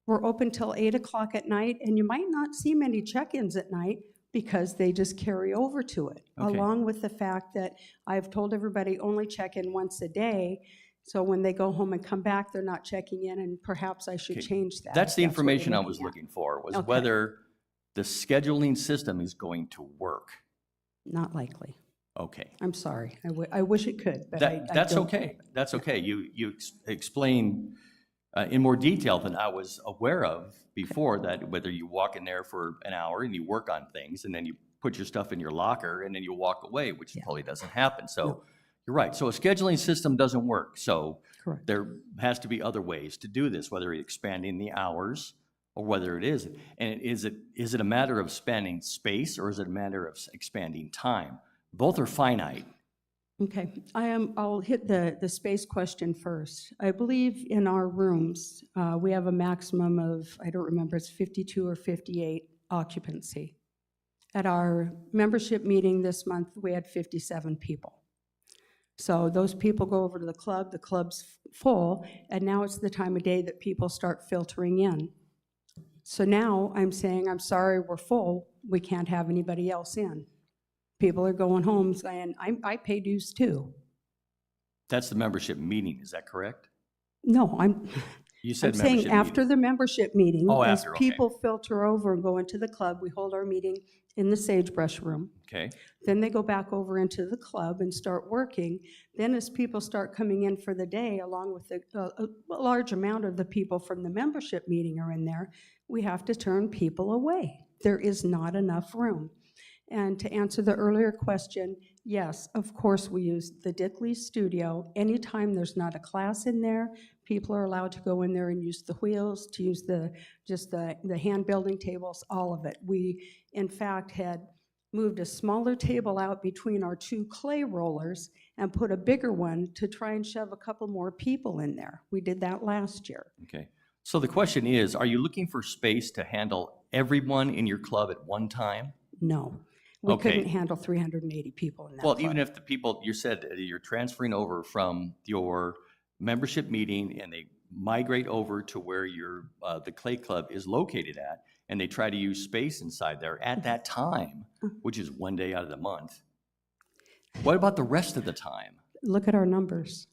We're open till 8 o'clock at night, and you might not see many check-ins at night because they just carry over to it. Okay. Along with the fact that I've told everybody only check in once a day, so when they go home and come back, they're not checking in, and perhaps I should Okay. change that. That's if the what you're information I was at. looking for, was Okay. whether the scheduling system is going to work. Not likely. Okay. I'm sorry. I wish it could, but I That's don't. okay. That's okay. You explained in more detail than I was aware of before, that whether you walk in there for an hour and you work on things, and then you put your stuff in your locker and then you walk away, which probably doesn't happen. So you're right. So a scheduling system doesn't work. So Correct. there has to be other ways to do this, whether it's expanding the hours or whether it is. And is it a matter of expanding space, or is it a matter of expanding time? Both are finite. Okay, I'll hit the space question first. I believe in our rooms, we have a maximum of, I don't remember, it's 52 or 58 occupancy. At our membership meeting this month, we had 57 people. So those people go over to the club's full, and now it's the time of day that people start filtering in. So now I'm saying, I'm sorry, we're full, we can't have anybody else in. People are going home saying, I pay dues too. That's the membership meeting, is that correct? No, You said I'm saying membership after meeting. the membership meeting, Oh, as after, okay. people filter over and go into the club, we hold our meeting in the sagebrush room. Okay, Then they go back over into the club and start working. Then as people start coming in for the day, along with a large amount of the people from the membership meeting are in there, we have to turn people away. There is not enough room. And to answer the earlier question, yes, of course we use the Dickley studio. Anytime there's not a class in there, people are allowed to go in there and use the wheels, to use the hand building tables, all of it. We, in fact, had moved a smaller table out between our two clay rollers and put a bigger one to try and shove a couple more people in there. We did that last year. okay. So the question is, are you looking for space to handle everyone in your club at one time? No. We Okay. couldn't handle 380 people in that Well, club. even if the people, you said that you're transferring over from your membership meeting and they migrate over to where your, the Clay Club is located at, and they try to use space inside there at that time, which is one day out of the month. What about the rest of the time? Look at our numbers.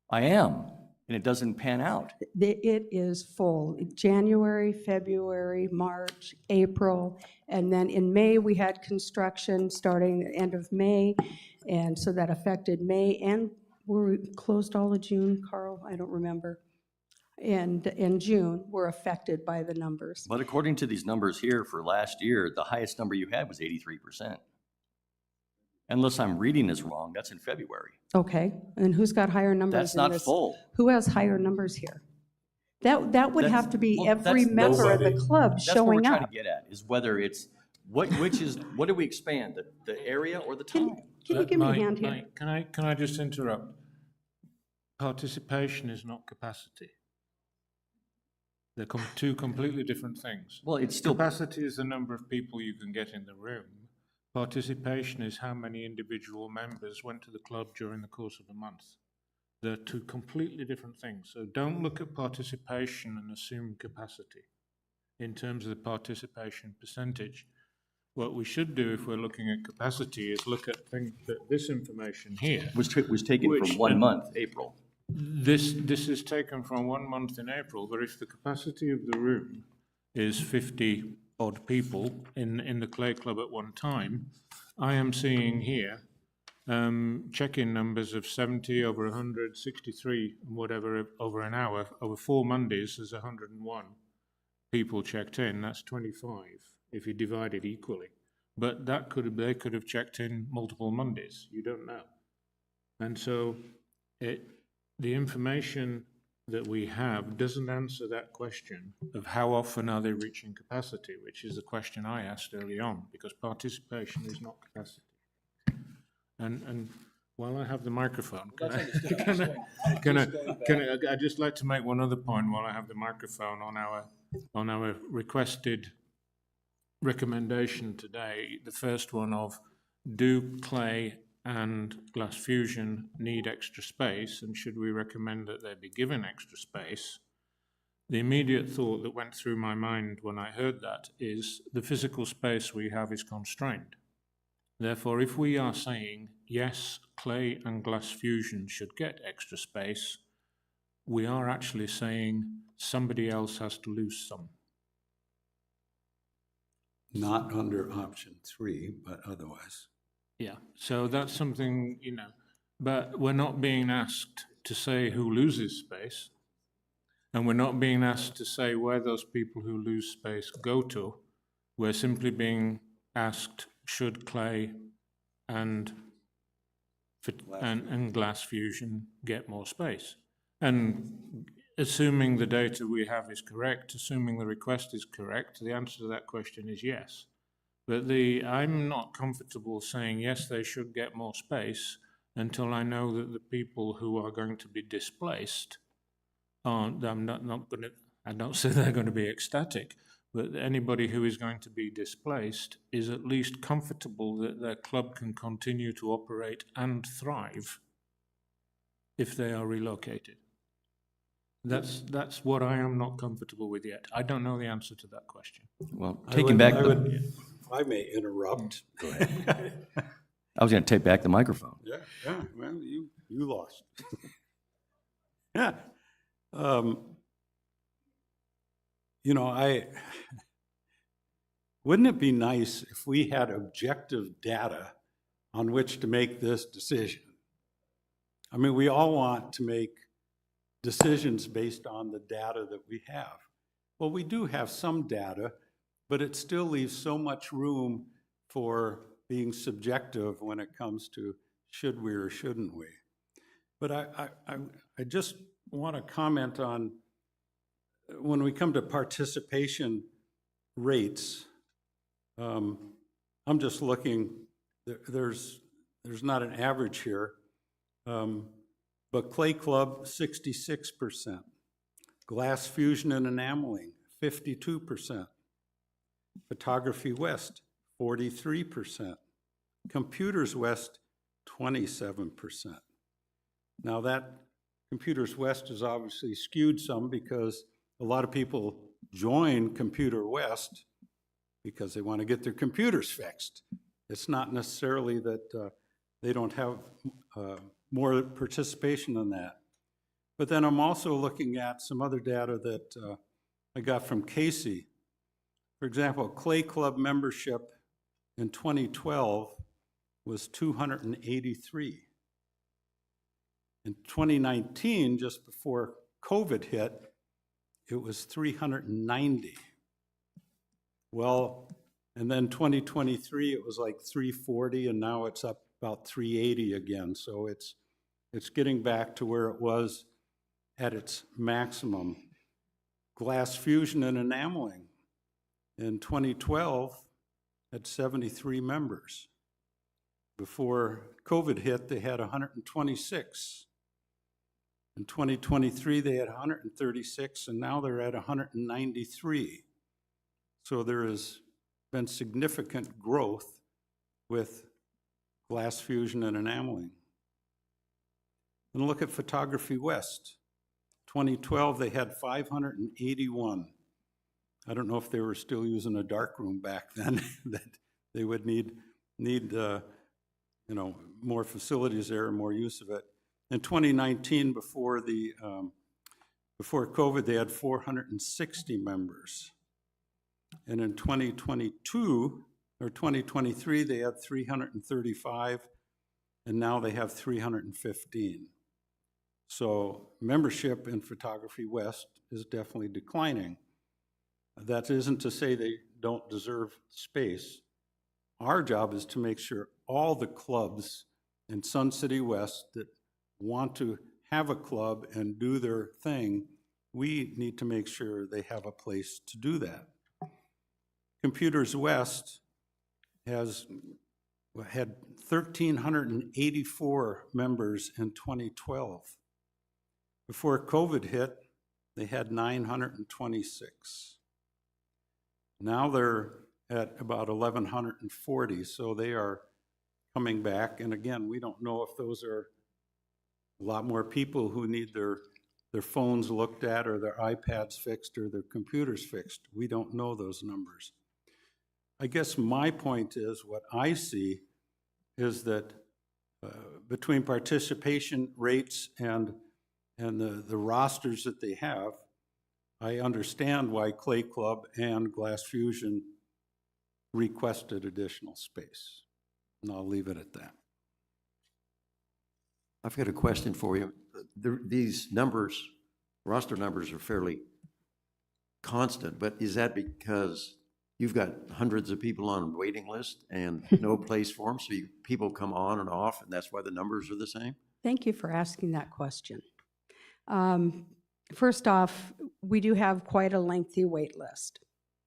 I am, and it doesn't pan out. It is full. January, February, March, April, and then in May, we had construction starting the end of May, and so that affected May, and we're closed all of June, Carl, I don't remember. And in June, we're affected by the numbers. But according to these numbers here for last year, the highest number you had was 83%. Unless I'm reading this wrong, that's in February. Okay, and who's got higher numbers That's in not this? full. Who has higher numbers here? That would That's- have to be well, every that's member of the club That's what we're showing trying up. to get at, is whether it's, what do we expand, the area or the time? Can you give me a Mike, hand here? Mike, can I just interrupt? Participation is not capacity. They're two completely different things. Well, it's still, Capacity is the number of people you can get in the room. Participation is how many individual members went to the club during the course of a month. They're two completely different things. So don't look at participation and assume capacity in terms of the participation percentage. What we should do if we're looking at capacity is look at this information here. was taken Which- from 1 month, April. This is taken from 1 month in April, but if the capacity of the room is 50 odd people in the Clay Club at one time, I am seeing here check-in numbers of 70 over 100, 63, and whatever over an hour. Over 4 Mondays, there's 101 people checked in. That's 25 if you divide it equally. But they could have checked in multiple Mondays. You don't know. And so the information that we have doesn't answer that question of how often are they reaching capacity, which is the question I asked early on, because participation is not capacity. And while I have the microphone, I'd just like to make one other point while I have the microphone on our requested recommendation today. The first one of, do Clay and Glass Fusion need extra space, and should we recommend that they be given extra space? The immediate thought that went through my mind when I heard that is the physical space we have is constrained. Therefore, if we are saying, yes, Clay and Glass Fusion should get extra space, we are actually saying somebody else has to lose some. Not under option 3, but otherwise. Yeah, so that's something, but we're not being asked to say who loses space, and we're not being asked to say where those people who lose space go to. We're simply being asked, should Clay and Glass Fusion get more space? And assuming the data we have is correct, assuming the request is correct, the answer to that question is yes. But I'm not comfortable saying, yes, they should get more space until I know that the people who are going to be displaced aren't, I don't say they're going to be ecstatic, but anybody who is going to be displaced is at least comfortable that their club can continue to operate and thrive if they are relocated. That's what I am not comfortable with yet. I don't know the answer to that question. Well, I taking back if I may interrupt. Go ahead. I was going to take back the microphone. Yeah, well, you lost. Yeah. Wouldn't it be nice if we had objective data on which to make this decision? I mean, we all want to make decisions based on the data that we have. Well, we do have some data, but it still leaves so much room for being subjective when it comes to should we or shouldn't we. But I just want to comment on when we come to participation rates. I'm just looking, there's not an average here, but Clay Club, 66%. Glass Fusion and Enameling, 52%. Photography West, 43%. Computers West, 27%. Now that Computers West is obviously skewed some because a lot of people join Computer West because they want to get their computers fixed. It's not necessarily that they don't have more participation than that. But then I'm also looking at some other data that I got from Casey. For example, Clay Club membership in 2012 was 283. In 2019, just before COVID hit, it was 390. Well, and then 2023, it was like 340, and now it's up about 380 again. So it's getting back to where it was at its maximum. Glass fusion and enameling in 2012 had 73 members. Before COVID hit, they had 126. In 2023, they had 136, and now they're at 193. So there has been significant growth with glass fusion and enameling. And look at Photography West. 2012, they had 581. I don't know if they were still using a darkroom back then, that they would need more facilities there and more use of it. In 2019, before COVID, they had 460 members. And in 2022, or 2023, they had 335, and now they have 315. So membership in Photography West is definitely declining. That isn't to say they don't deserve space. Our job is to make sure all the clubs in Sun City West that want to have a club and do their thing, we need to make sure they have a place to do that. Computers West had 1,384 members in 2012. Before COVID hit, they had 926. Now they're at about 1,140, so they are coming back. And again, we don't know if those are a lot more people who need their phones looked at or their iPads fixed or their computers fixed. We don't know those numbers. I guess my point is, what I see is that between participation rates and the rosters that they have, I understand why Clay Club and Glass Fusion requested additional space. And I'll leave it at that. I've got a question for you. These numbers, roster numbers, are fairly constant, but is that because you've got hundreds of people on a waiting list and no place for them, so people come on and off, and that's why the numbers are the same? Thank you for asking that question. First off, we do have quite a lengthy wait list.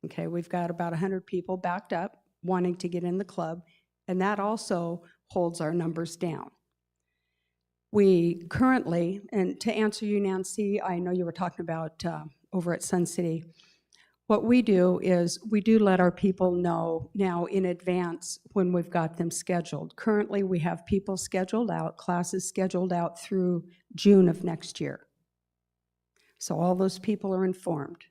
Okay, we've got about 100 people backed up wanting to get in the club, and that also holds our numbers down. We currently, and to answer you, Nancy, I know you were talking about over at Sun City, what we do is we do let our people know now in advance when we've got them scheduled. Currently, we have people scheduled out, classes scheduled out through June of next year. So all those people are informed.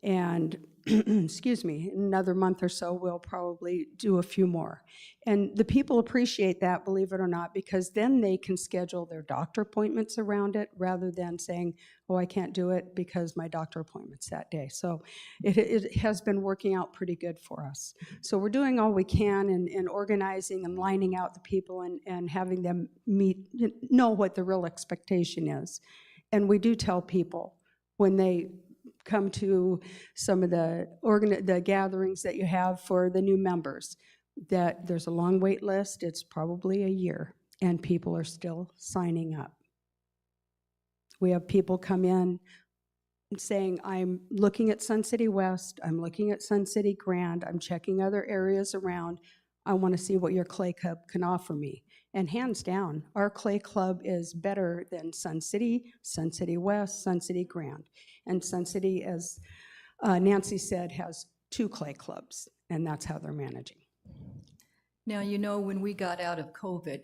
And, excuse me, in another month or so, we'll probably do a few more. And the people appreciate that, believe it or not, because then they can schedule their doctor appointments around it rather than saying, oh, I can't do it because my doctor appointment's that day. So it has been working out pretty good for us. So we're doing all we can in organizing and lining out the people and having them know what the real expectation is. And we do tell people when they come to some of the gatherings that you have for the new members, that there's a long wait list. It's probably a year, and people are still signing up. We have people come in saying, I'm looking at Sun City West, I'm looking at Sun City Grand, I'm checking other areas around. I want to see what your Clay Club can offer me. And hands down, our Clay Club is better than Sun City West, Sun City Grand. And Sun City, as Nancy said, has 2 Clay Clubs, and that's how they're managing. Now, you know, when we got out of COVID,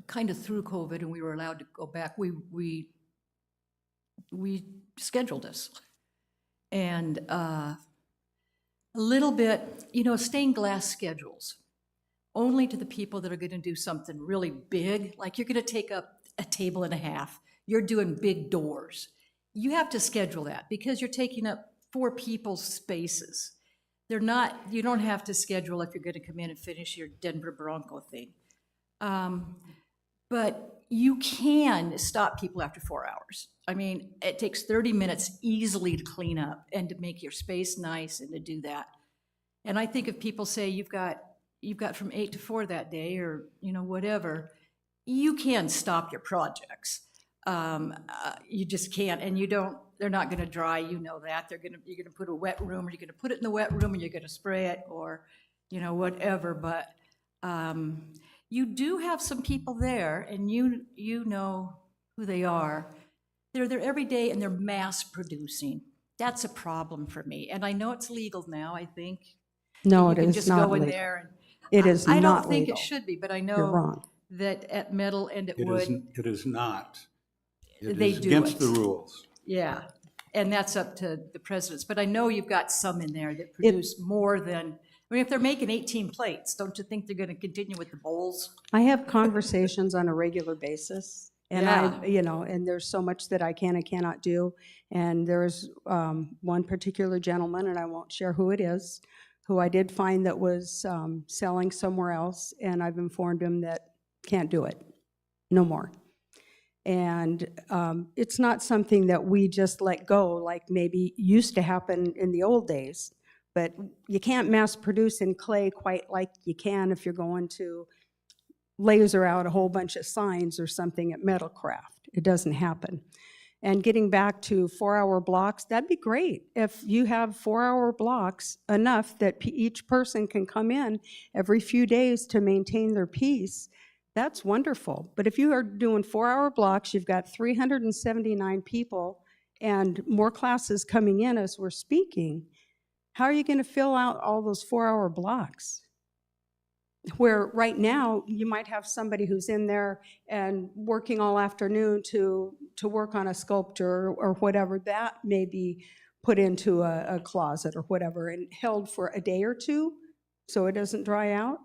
kind of through COVID, and we were allowed to go back, we scheduled this. And a little bit, you know, stained glass schedules, only to the people that are going to do something really big, like you're going to take up a table and a half, you're doing big doors. You have to schedule that because you're taking up 4 people's spaces. They're not, you don't have to schedule if you're going to come in and finish your Denver Bronco thing. But you can stop people after 4 hours. I mean, it takes 30 minutes easily to clean up and to make your space nice and to do that. And I think if people say you've got from 8 to 4 that day, or, you know, whatever, you can stop your projects. You just can't, and you don't, they're not gonna dry, you know that. You're gonna put a wet room, or you're gonna put it in the wet room and you're gonna spray it, or, you know, whatever, but you do have some people there, and you know who they are. They're there every day and they're mass producing. That's a problem for me. And I know it's legal now, I think. No, You it can is just not go in legal. there and. It is I not don't think legal. it should be, but I You're know wrong. that at Metal and at It Wood, is not. It They is do against it. the rules. yeah, and that's up to the presidents. But I know you've got some in there that produce more than, I mean, if they're making 18 plates, don't you think they're going to continue with the bowls? I have conversations on a regular basis, and Yeah. you know, and there's so much that I can and cannot do. And there's one particular gentleman, and I won't share who it is, who I did find that was selling somewhere else, and I've informed him that can't do it, no more. And it's not something that we just let go, like maybe used to happen in the old days. But you can't mass produce in clay quite like you can if you're going to laser out a whole bunch of signs or something at Metalcraft. It doesn't happen. And getting back to 4-hour blocks, that'd be great. If you have 4-hour blocks, enough that each person can come in every few days to maintain their piece, that's wonderful. But if you are doing 4-hour blocks, you've got 379 people and more classes coming in as we're speaking, how are you going to fill out all those 4-hour blocks? Where right now, you might have somebody who's in there and working all afternoon to work on a sculpture or whatever, that may be put into a closet or whatever and held for a day or two so it doesn't dry out.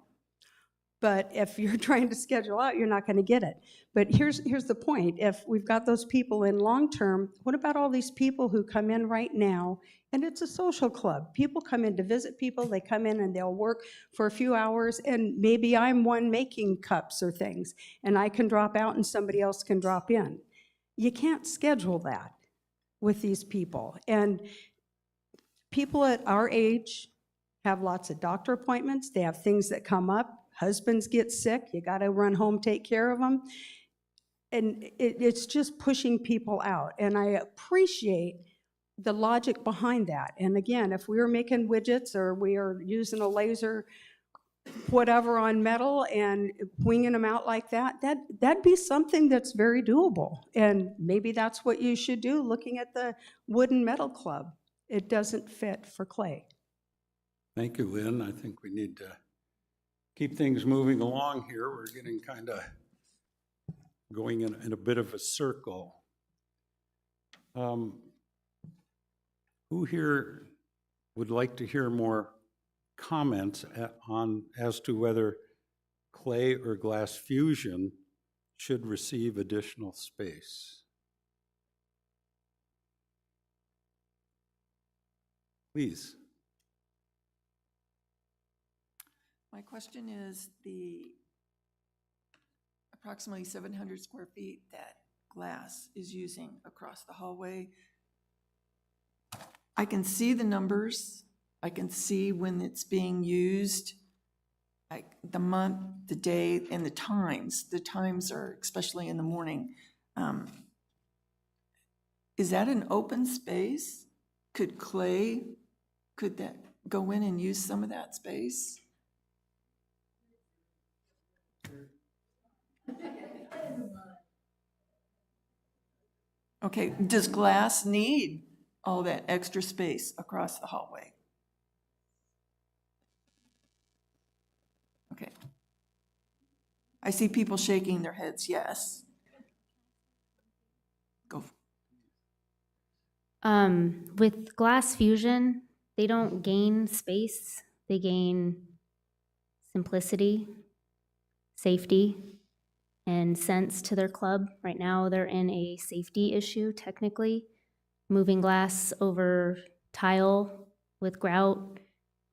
But if you're trying to schedule out, you're not going to get it. But here's the point. If we've got those people in long-term, what about all these people who come in right now? And it's a social club. People come in to visit people. They come in and they'll work for a few hours, and maybe I'm one making cups or things, and I can drop out and somebody else can drop in. You can't schedule that with these people. And people at our age have lots of doctor appointments. They have things that come up. Husbands get sick. You got to run home, take care of them. And it's just pushing people out. And I appreciate the logic behind that. And again, if we were making widgets or we are using a laser whatever on metal and winging them out like that, that'd be something that's very doable. And maybe that's what you should do, looking at the wood and metal club. It doesn't fit for clay. Thank you, Lynn. I think we need to keep things moving along here. We're getting kind of going in a bit of a circle. Who here would like to hear more comments as to whether clay or glass fusion should receive additional space? Please. My question is the approximately 700 square feet that glass is using across the hallway. I can see the numbers. I can see when it's being used, like the month, the day, and the times. The times are, especially in the morning. Is that an open space? Could that go in and use some of that space? Okay, does glass need all that extra space across the hallway? Okay. I see people shaking their heads, yes. Go. With glass fusion, they don't gain space, they gain simplicity, safety, and sense to their club. Right now, they're in a safety issue, technically. Moving glass over tile with grout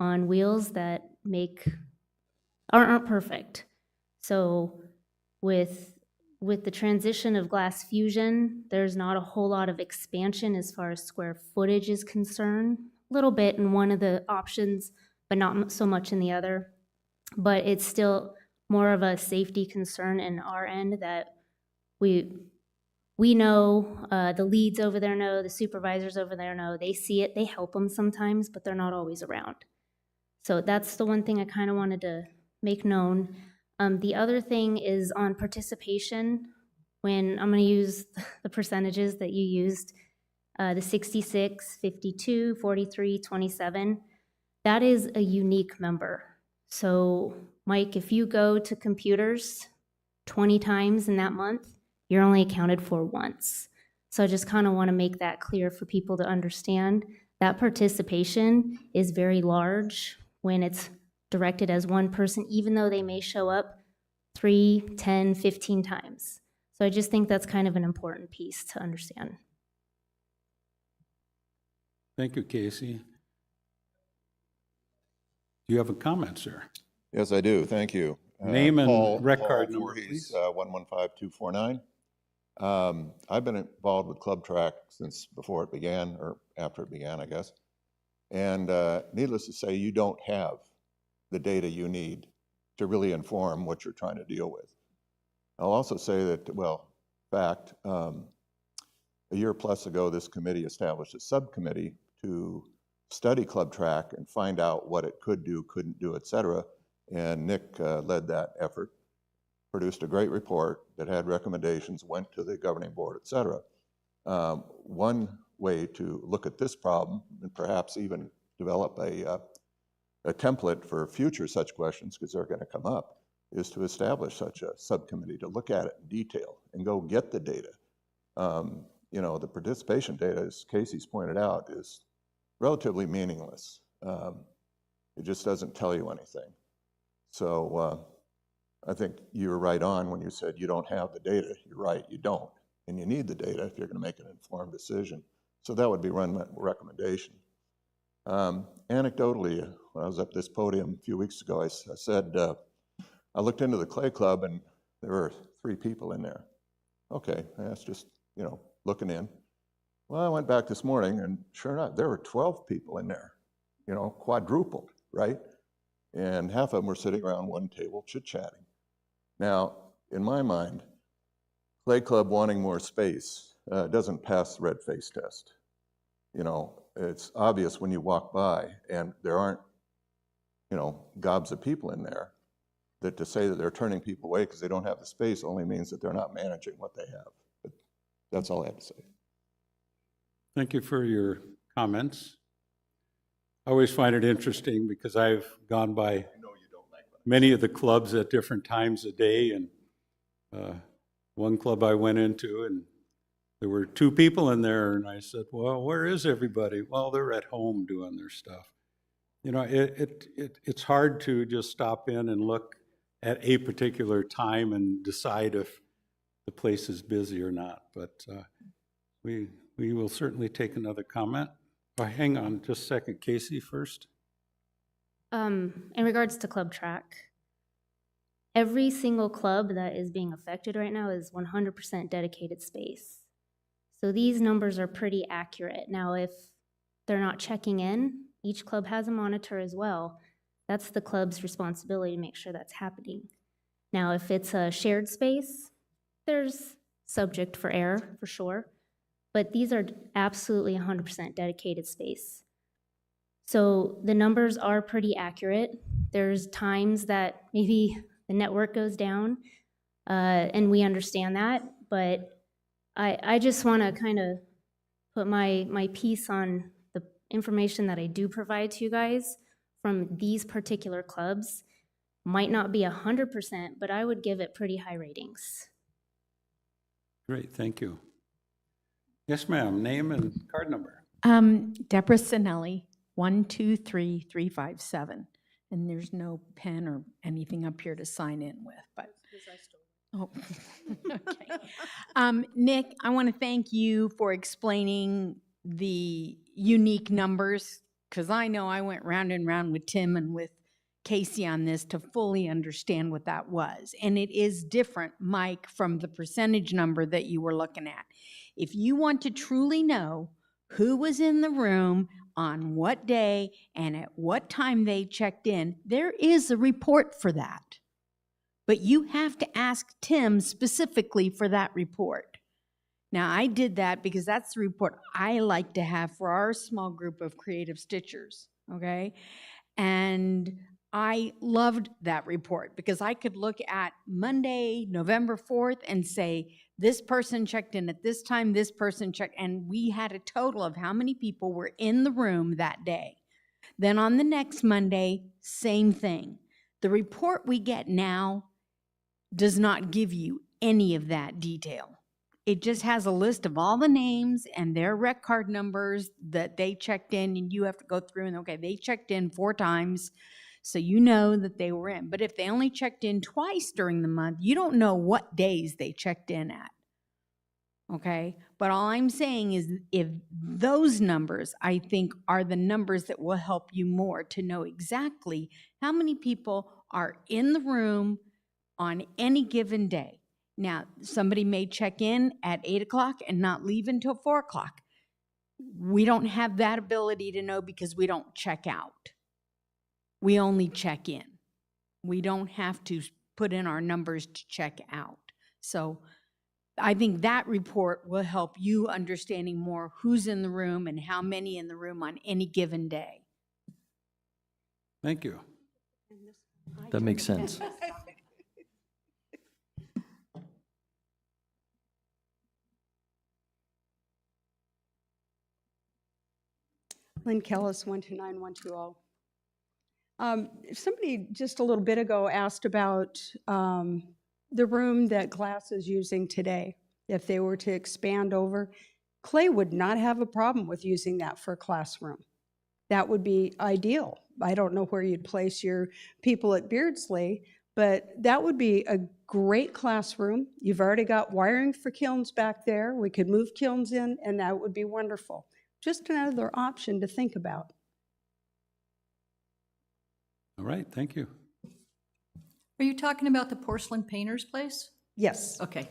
on wheels that aren't perfect. So with the transition of glass fusion, there's not a whole lot of expansion as far as square footage is concerned. A little bit in one of the options, but not so much in the other. But it's still more of a safety concern in our end that we know, the leads over there know, the supervisors over there know, they see it, they help them sometimes, but they're not always around. So that's the one thing I kind of wanted to make known. The other thing is on participation, when I'm going to use the percentages that you used, the 66, 52, 43, 27, that is a unique member. So Mike, if you go to computers 20 times in that month, you're only accounted for once. So I just kind of want to make that clear for people to understand. That participation is very large when it's directed as one person, even though they may show up 3, 10, 15 times. So I just think that's kind of an important piece to understand. Thank you, Casey. Do you have a comment, sir? Yes, I do. Thank you. Name and Paul rec card number, Voorhees, please. 115249. I've been involved with Club Track since before it began, or after it began, I guess. And needless to say, you don't have the data you need to really inform what you're trying to deal with. I'll also say that, well, in fact, a year plus ago, this committee established a subcommittee to study Club Track and find out what it could do, couldn't do, et cetera. And Nick led that effort, produced a great report that had recommendations, went to the governing board, et cetera. One way to look at this problem, and perhaps even develop a template for future such questions, because they're going to come up, is to establish such a subcommittee to look at it in detail and go get the data. You know, the participation data, as Casey's pointed out, is relatively meaningless. It just doesn't tell you anything. So I think you were right on when you said you don't have the data. You're right, you don't. And you need the data if you're going to make an informed decision. So that would be one recommendation. Anecdotally, when I was up this podium a few weeks ago, I said, I looked into the Clay Club and there were 3 people in there. Okay, that's just, you know, looking in. Well, I went back this morning and sure enough, there were 12 people in there, you know, quadrupled, right? And half of them were sitting around one table chit-chatting. Now, in my mind, Clay Club wanting more space doesn't pass the red face test. You know, it's obvious when you walk by and there aren't, you know, gobs of people in there, that to say that they're turning people away because they don't have the space only means that they're not managing what they have. But that's all I have to say. Thank you for your comments. I always find it interesting because I've gone by many of the clubs at different times of day, and one club I went into and there were 2 people in there, and I said, well, where is everybody? Well, they're at home doing their stuff. You know, it's hard to just stop in and look at a particular time and decide if the place is busy or not, but we will certainly take another comment. Oh, hang on just a second. Casey first. In regards to Club Track, every single club that is being affected right now is 100% dedicated space. So these numbers are pretty accurate. Now, if they're not checking in, each club has a monitor as well. That's the club's responsibility to make sure that's happening. Now, if it's a shared space, there's subject for error, for sure. But these are absolutely 100% dedicated space. So the numbers are pretty accurate. There's times that maybe the network goes down, and we understand that, but I just want to kind of put my piece on the information that I do provide to you guys from these particular clubs. Might not be 100%, but I would give it pretty high ratings. Great, thank you. Yes, ma'am, name and card number. Deborah Sinelli, 123357. And there's no pen or anything up here to sign in with, but. Oh, okay. Nick, I want to thank you for explaining the unique numbers, because I know I went round and round with Tim and with Casey on this to fully understand what that was. And it is different, Mike, from the percentage number that you were looking at. If you want to truly know who was in the room on what day and at what time they checked in, there is a report for that. But you have to ask Tim specifically for that report. Now, I did that because that's the report I like to have for our small group of creative stitchers, okay? And I loved that report because I could look at Monday, November 4th and say, this person checked in at this time, this person checked, and we had a total of how many people were in the room that day. Then on the next Monday, same thing. The report we get now does not give you any of that detail. It just has a list of all the names and their rec card numbers that they checked in, and you have to go through and, okay, they checked in 4 times, so you know that they were in. But if they only checked in twice during the month, you don't know what days they checked in at. Okay? But all I'm saying is if those numbers, I think, are the numbers that will help you more to know exactly how many people are in the room on any given day. Now, somebody may check in at 8 o'clock and not leave until 4 o'clock. We don't have that ability to know because we don't check out. We only check in. We don't have to put in our numbers to check out. So I think that report will help you understanding more who's in the room and how many in the room on any given day. Thank you. That makes sense. Lynn Kellis, 129120. Somebody just a little bit ago asked about the room that Glass is using today. If they were to expand over, Clay would not have a problem with using that for a classroom. That would be ideal. I don't know where you'd place your people at Beardsley, but that would be a great classroom. You've already got wiring for kilns back there. We could move kilns in, and that would be wonderful. Just another option to think about. All right, thank you. Are you talking about the porcelain painter's place? Yes. Okay,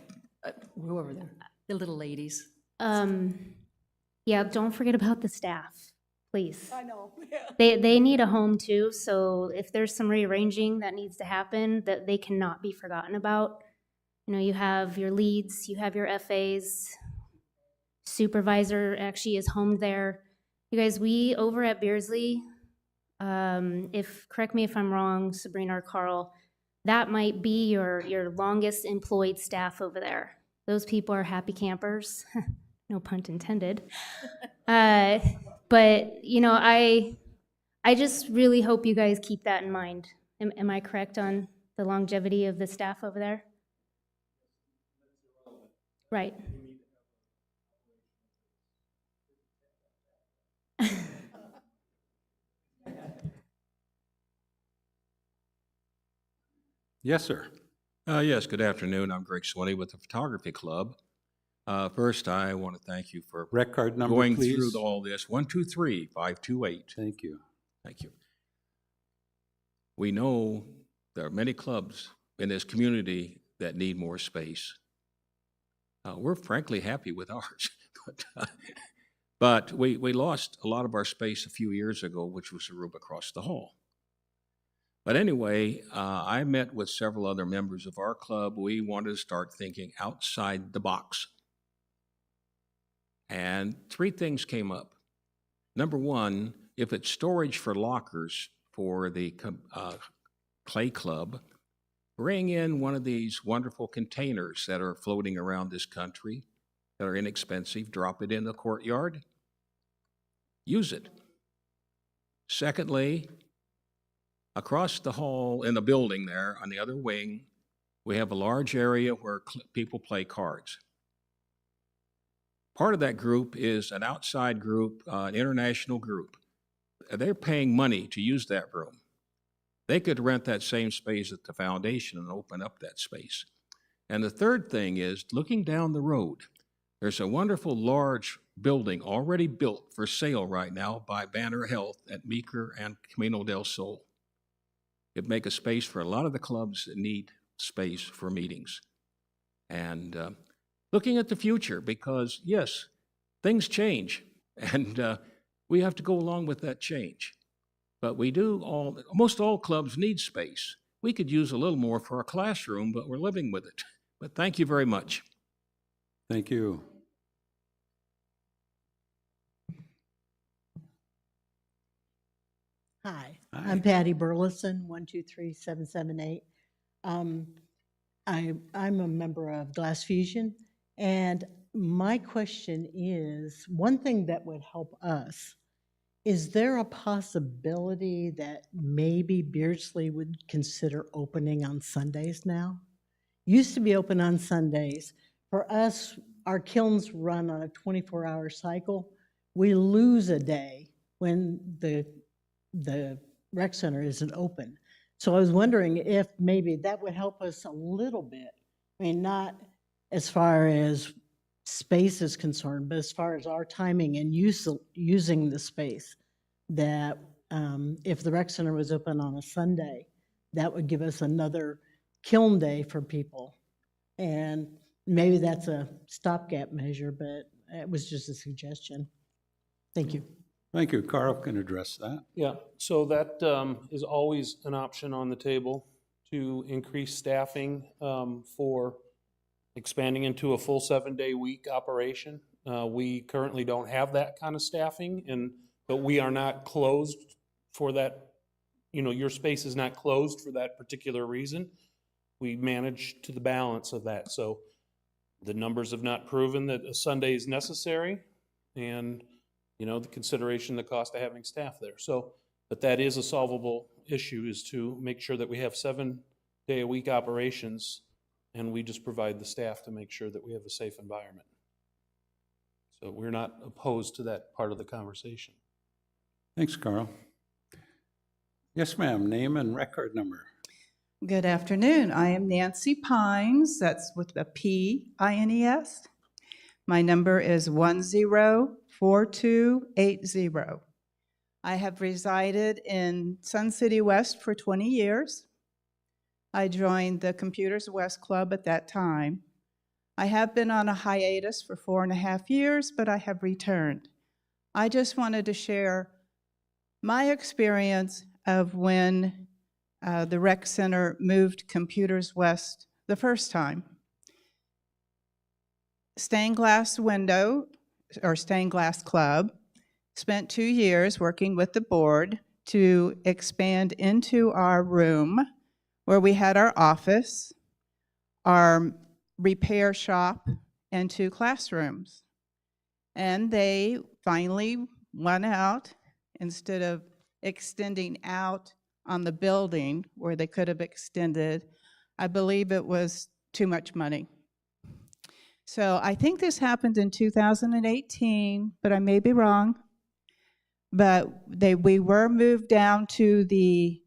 we're over there, the little ladies. Yeah, don't forget about the staff, please. I know. They need a home too, so if there's some rearranging that needs to happen, that they cannot be forgotten about. You know, you have your leads, you have your FAs, supervisor actually is home there. You guys, we over at Beardsley, correct me if I'm wrong, Sabrina or Carl, that might be your longest employed staff over there. Those people are happy campers, no pun intended. But you know, I just really hope you guys keep that in mind. Am I correct on the longevity of the staff over there? Right. Yes, sir. Yes, good afternoon. I'm Greg Swinney with the Photography Club. First, I want to thank you for Rec card number, going please. through all this. 123528. Thank you. Thank you. We know there are many clubs in this community that need more space. We're frankly happy with ours. But we lost a lot of our space a few years ago, which was the room across the hall. But anyway, I met with several other members of our club. We wanted to start thinking outside the box. And 3 things came up. Number one, if it's storage for lockers for the Clay Club, bring in one of these wonderful containers that are floating around this country that are inexpensive, drop it in the courtyard, use it. Secondly, Across the hall in the building there, on the other wing, we have a large area where people play cards. Part of that group is an outside group, an international group. They're paying money to use that room. They could rent that same space at the foundation and open up that space. And the third thing is, looking down the road, there's a wonderful large building already built for sale right now by Banner Health at Meeker and Camino del Sol. It'd make a space for a lot of the clubs that need space for meetings. And looking at the future, because yes, things change, and we have to go along with that change. But most all clubs need space. We could use a little more for our classroom, but we're living with it. But thank you very much. Thank you. Hi, Hi. I'm Patty Burleson, 123778. I'm a member of Glass Fusion, and my question is, one thing that would help us, is there a possibility that maybe Beardsley would consider opening on Sundays now? Used to be open on Sundays. For us, our kilns run on a 24-hour cycle. We lose a day when the rec center isn't open. So I was wondering if maybe that would help us a little bit. I mean, not as far as space is concerned, but as far as our timing and using the space, that if the rec center was open on a Sunday, that would give us another kiln day for people. And maybe that's a stopgap measure, but it was just a suggestion. Thank you. Thank you. Carl can address that. Yeah, so that is always an option on the table to increase staffing for expanding into a full 7-day week operation. We currently don't have that kind of staffing, but we are not closed for that. Your space is not closed for that particular reason. We manage to the balance of that. So the numbers have not proven that a Sunday is necessary, and the consideration, the cost of having staff there. So, but that is a solvable issue, is to make sure that we have 7-day-a-week operations, and we just provide the staff to make sure that we have a safe environment. So we're not opposed to that part of the conversation. Thanks, Carl. Yes, ma'am. Name and record number. Good afternoon. I am Nancy Pines. That's with a P-I-N-E-S. My number is 104280. I have resided in Sun City West for 20 years. I joined the Computers West Club at that time. I have been on a hiatus for 4.5 years, but I have returned. I just wanted to share my experience of when the rec center moved Computers West the first time. Stained Glass Window, or Stained Glass Club, spent 2 years working with the board to expand into our room where we had our office, our repair shop, and 2 classrooms. And they finally went out, instead of extending out on the building where they could have extended. I believe it was too much money. So I think this happened in 2018, but I may be wrong. But we were moved down to the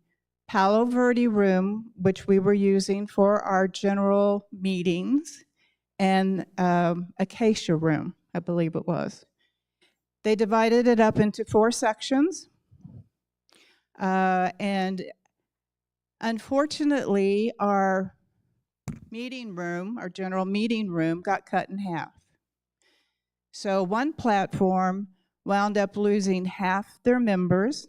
Palo Verde room, which we were using for our general meetings, and Acacia room, I believe it was. They divided it up into 4 sections. And unfortunately, our meeting room, our general meeting room, got cut in half. So one platform wound up losing half their members,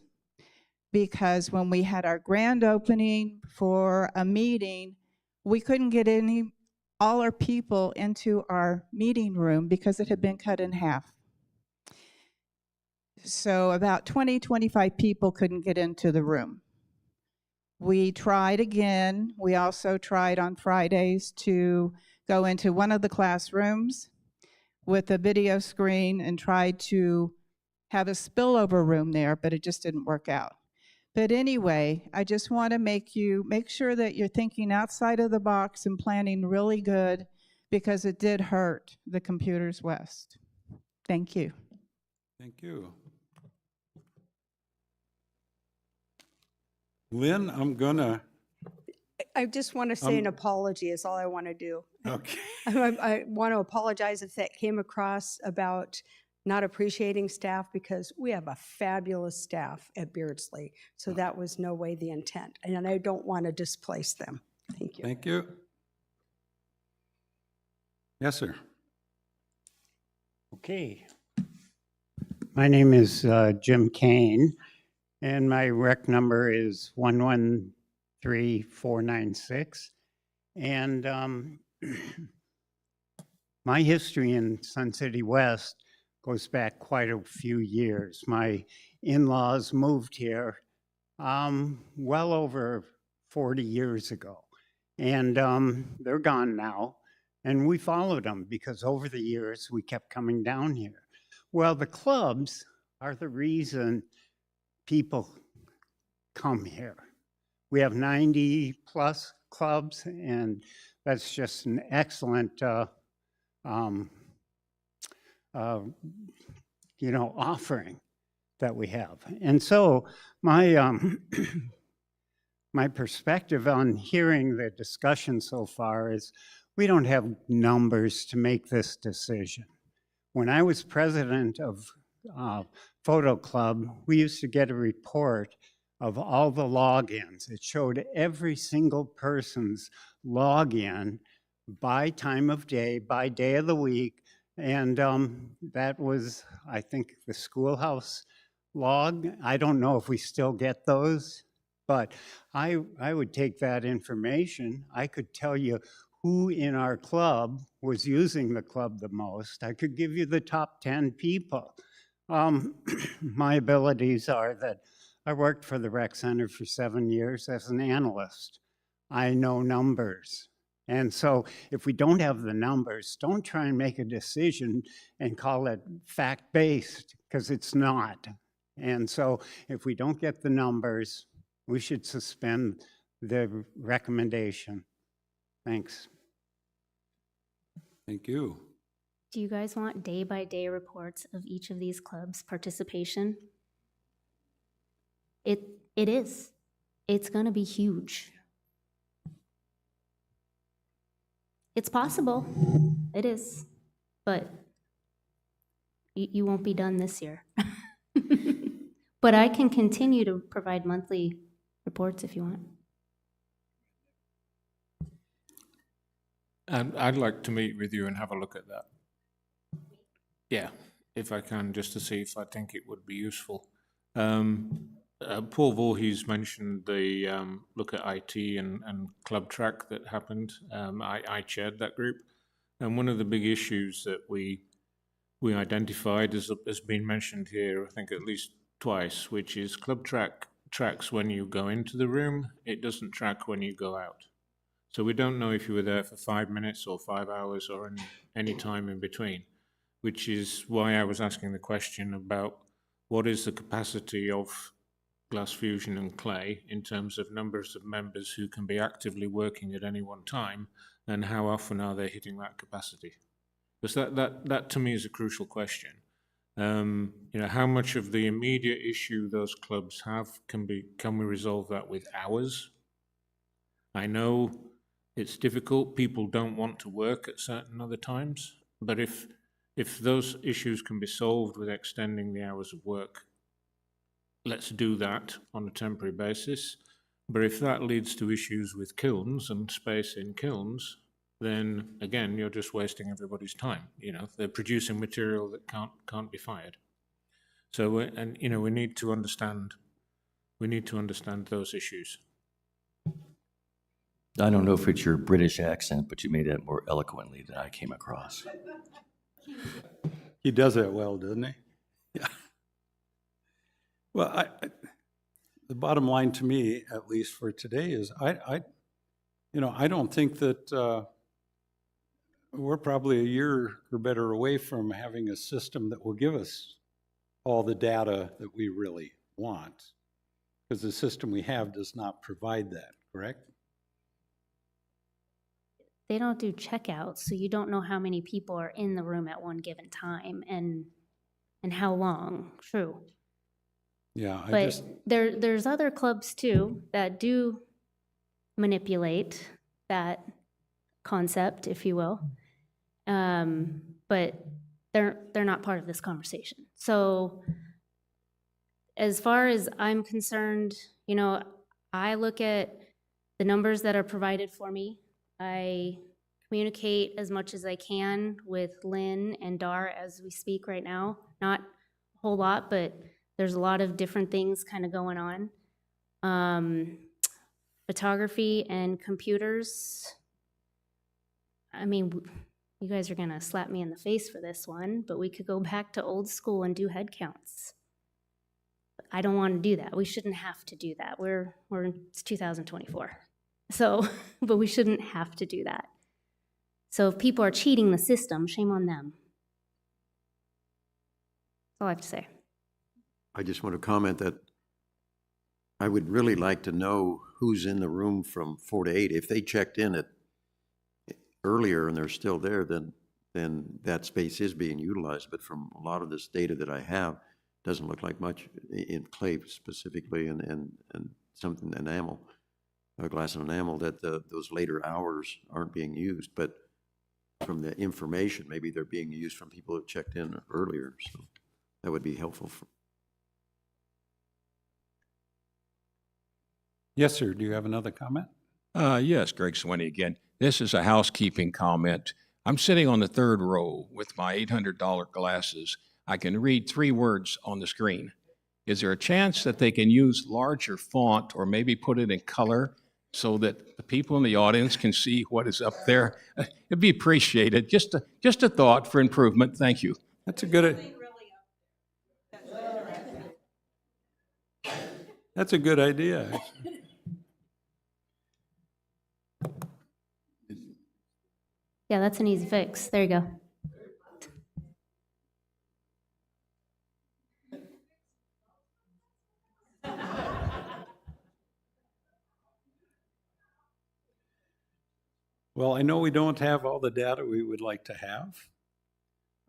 because when we had our grand opening for a meeting, we couldn't get all our people into our meeting room because it had been cut in half. So about 25 people couldn't get into the room. We tried again. We also tried on Fridays to go into one of the classrooms with a video screen and tried to have a spillover room there, but it just didn't work out. But anyway, I just want to make sure that you're thinking outside of the box and planning really good, because it did hurt the Computers West. Thank you. Thank you. Lynn, I'm gonna, I just want to say an apology is all I want to do. okay. I want to apologize if that came across about not appreciating staff, because we have a fabulous staff at Beardsley. So that was no way the intent. And I don't want to displace them. Thank you. Thank you. Yes, sir. Okay. My name is Jim Kane, and my rec number is 113496. And my history in Sun City West goes back quite a few years. My in-laws moved here well over 40 years ago, and they're gone now. And we followed them because over the years we kept coming down here. Well, the clubs are the reason people come here. We have 90 plus clubs, and that's just an excellent offering that we have. And so my my perspective on hearing the discussion so far is we don't have numbers to make this decision. When I was president of Photo Club, we used to get a report of all the logins. It showed every single person's login by time of day, by day of the week, and that was, I think, the schoolhouse log. I don't know if we still get those, but I would take that information. I could tell you who in our club was using the club the most. I could give you the top 10 people. My abilities are that I worked for the rec center for 7 years as an analyst. I know numbers. And so if we don't have the numbers, don't try and make a decision and call it fact-based, because it's not. And so if we don't get the numbers, we should suspend the recommendation. Thanks. Thank you. Do you guys want day-by-day reports of each of these clubs' participation? It is. It's gonna be huge. It's possible. It is. But you won't be done this year. But I can continue to provide monthly reports if you want. And I'd like to meet with you and have a look at that. Yeah, if I can, just to see if I think it would be useful. Paul Voorhees mentioned the look at IT and Club Track that happened. I chaired that group. And one of the big issues that we identified has been mentioned here, I think at least twice, which is Club Track tracks when you go into the room. It doesn't track when you go out. So we don't know if you were there for 5 minutes or 5 hours or any time in between, which is why I was asking the question about what is the capacity of Glass Fusion and Clay in terms of numbers of members who can be actively working at any one time, and how often are they hitting that capacity? Because that to me is a crucial question. How much of the immediate issue those clubs have can we resolve that with hours? I know it's difficult. People don't want to work at certain other times, but if those issues can be solved with extending the hours of work, let's do that on a temporary basis. But if that leads to issues with kilns and space in kilns, then again, you're just wasting everybody's time. They're producing material that can't be fired. So, we need to understand those issues. I don't know if it's your British accent, but you made that more eloquently than I came across. He does that well, doesn't he? Yeah. Well, the bottom line to me, at least for today, is I don't think that we're probably a year or better away from having a system that will give us all the data that we really want. Because the system we have does not provide that, correct? They don't do checkouts, so you don't know how many people are in the room at one given time and how long. True. Yeah, I But just, there's other clubs too that do manipulate that concept, if you will. But they're not part of this conversation. So as far as I'm concerned, you know, I look at the numbers that are provided for me. I communicate as much as I can with Lynn and Dar as we speak right now. Not a whole lot, but there's a lot of different things kind of going on. Photography and computers. I mean, you guys are gonna slap me in the face for this one, but we could go back to old school and do head counts. I don't want to do that. We shouldn't have to do that. It's 2024. So, but we shouldn't have to do that. So if people are cheating the system, shame on them. That's all I have to say. I just want to comment that I would really like to know who's in the room from 4 to 8. If they checked in earlier and they're still there, then that space is being utilized. But from a lot of this data that I have, doesn't look like much in clay specifically and something enamel, glass and enamel, that those later hours aren't being used. But from the information, maybe they're being used from people who checked in earlier. So that would be helpful. yes, sir. Do you have another comment? Yes, Greg Swinney again. This is a housekeeping comment. I'm sitting on the third row with my $800 glasses. I can read 3 words on the screen. Is there a chance that they can use larger font or maybe put it in color so that the people in the audience can see what is up there? It'd be appreciated. Just a thought for improvement. Thank you. That's a good idea. Yeah, that's an easy fix. There you go. Well, I know we don't have all the data we would like to have.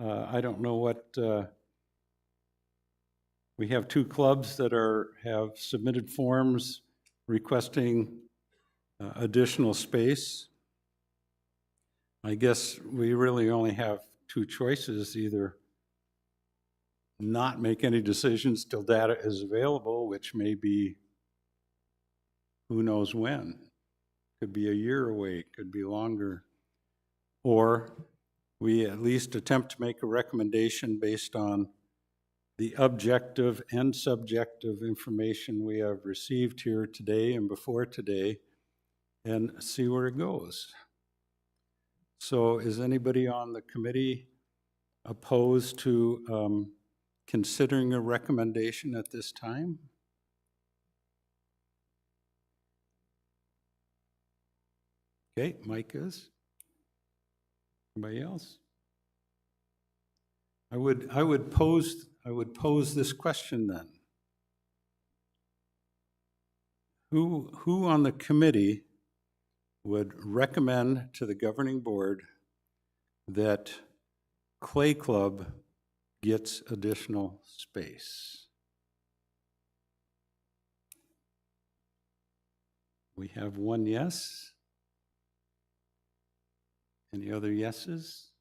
I don't know what, we have 2 clubs that have submitted forms requesting additional space. I guess we really only have 2 choices, either not make any decisions till data is available, which may be who knows when. Could be a year away, could be longer. Or we at least attempt to make a recommendation based on the objective and subjective information we have received here today and before today, and see where it goes. So is anybody on the committee opposed to considering a recommendation at this time? Okay, Mike is. Anybody else? I would pose this question then. Who on the committee would recommend to the governing board that Clay Club gets additional space? We have 1 yes. Any other yeses?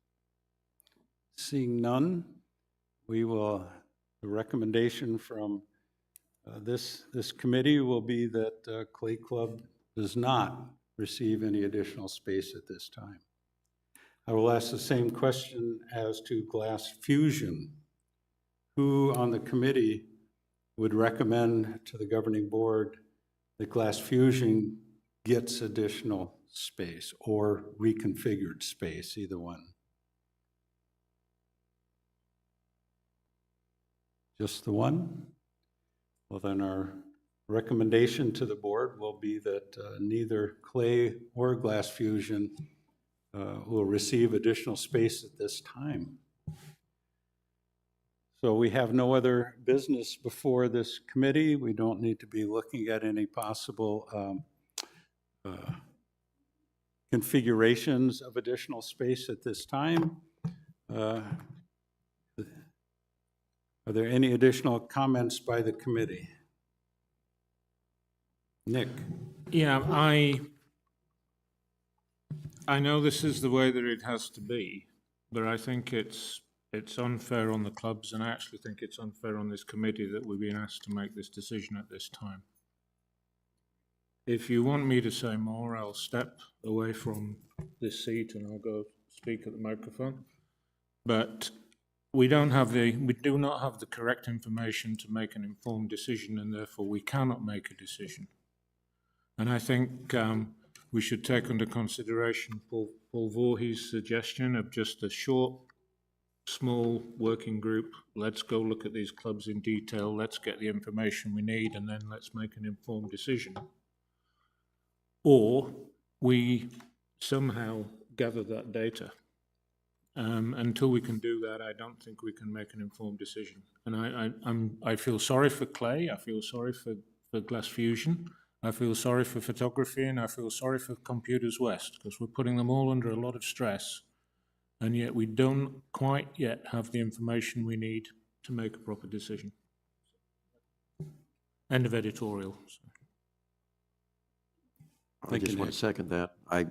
Seeing none, the recommendation from this committee will be that Clay Club does not receive any additional space at this time. I will ask the same question as to Glass Fusion. Who on the committee would recommend to the governing board that Glass Fusion gets additional space or reconfigured space, either one? Just the one? Well, then our recommendation to the board will be that neither Clay or Glass Fusion will receive additional space at this time. So we have no other business before this committee. We don't need to be looking at any possible configurations of additional space at this time. Are there any additional comments by the committee? Nick? Yeah, I know this is the way that it has to be, but I think it's unfair on the clubs, and I actually think it's unfair on this committee that we've been asked to make this decision at this time. If you want me to say more, I'll step away from this seat and I'll go speak at the microphone. But we do not have the correct information to make an informed decision, and therefore we cannot make a decision. And I think we should take under consideration Paul Voorhees' suggestion of just a short, small working group. Let's go look at these clubs in detail, let's get the information we need, and then let's make an informed decision. Or we somehow gather that data. Until we can do that, I don't think we can make an informed decision. And I feel sorry for Clay, I feel sorry for Glass Fusion, I feel sorry for photography, and I feel sorry for Computers West, because we're putting them all under a lot of stress, and yet we don't quite yet have the information we need to make a proper decision. End of editorial. I just want to second that. I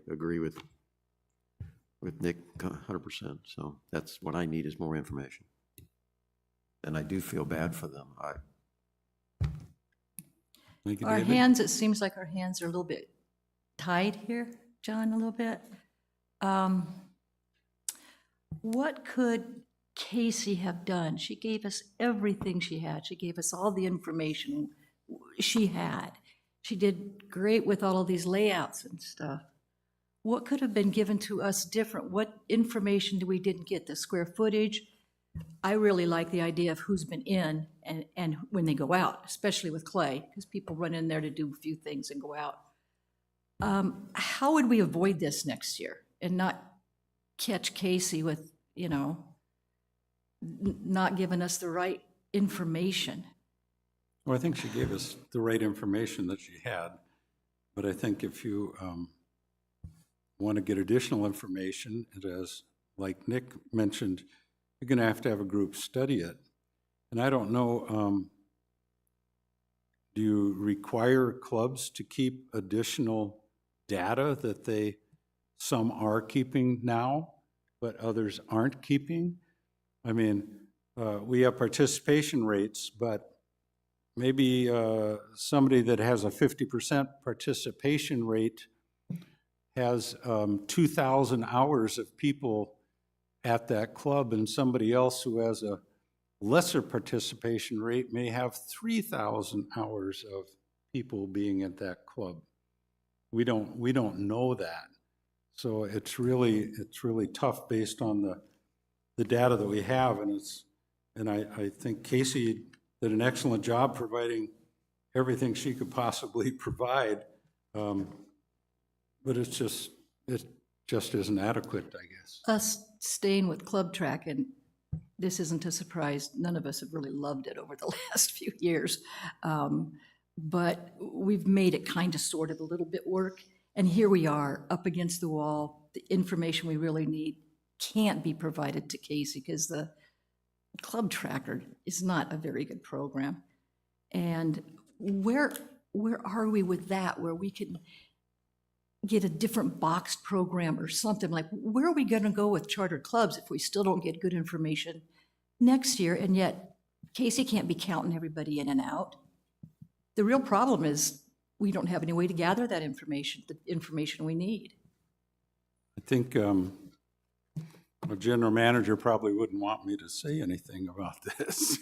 agree with Nick 100%. So that's what I need is more information. And I do feel bad for them. Our hands, it seems like our hands are a little bit tied here, John, a little bit. What could Casey have done? She gave us everything she had. She gave us all the information she had. She did great with all of these layouts and stuff. What could have been given to us different? What information we didn't get? The square footage? I really like the idea of who's been in and when they go out, especially with Clay, because people run in there to do a few things and go out. How would we avoid this next year and not catch Casey with, not giving us the right information? Well, I think she gave us the right information that she had, but I think if you want to get additional information, it is, like Nick mentioned, you're going to have a group study it. And I don't know, do you require clubs to keep additional data that some are keeping now, but others aren't keeping? I mean, we have participation rates, but maybe somebody that has a 50% participation rate has 2,000 hours of people at that club, and somebody else who has a lesser participation rate may have 3,000 hours of people being at that club. We don't know that. So it's really tough based on the data that we have, and I think Casey did an excellent job providing everything she could possibly provide, but it just isn't adequate, I guess. Us staying with Club Track, and this isn't a surprise, none of us have really loved it over the last few years, but we've made it kind of sort of a little bit work, and here we are up against the wall. The information we really need can't be provided to Casey because the Club Tracker is not a very good program. And where are we with that, where we can get a different boxed program or something? Like, where are we going to go with charter clubs if we still don't get good information next year? And yet Casey can't be counting everybody in and out. The real problem is we don't have any way to gather that information, the information we need. I think a general manager probably wouldn't want me to say anything about this.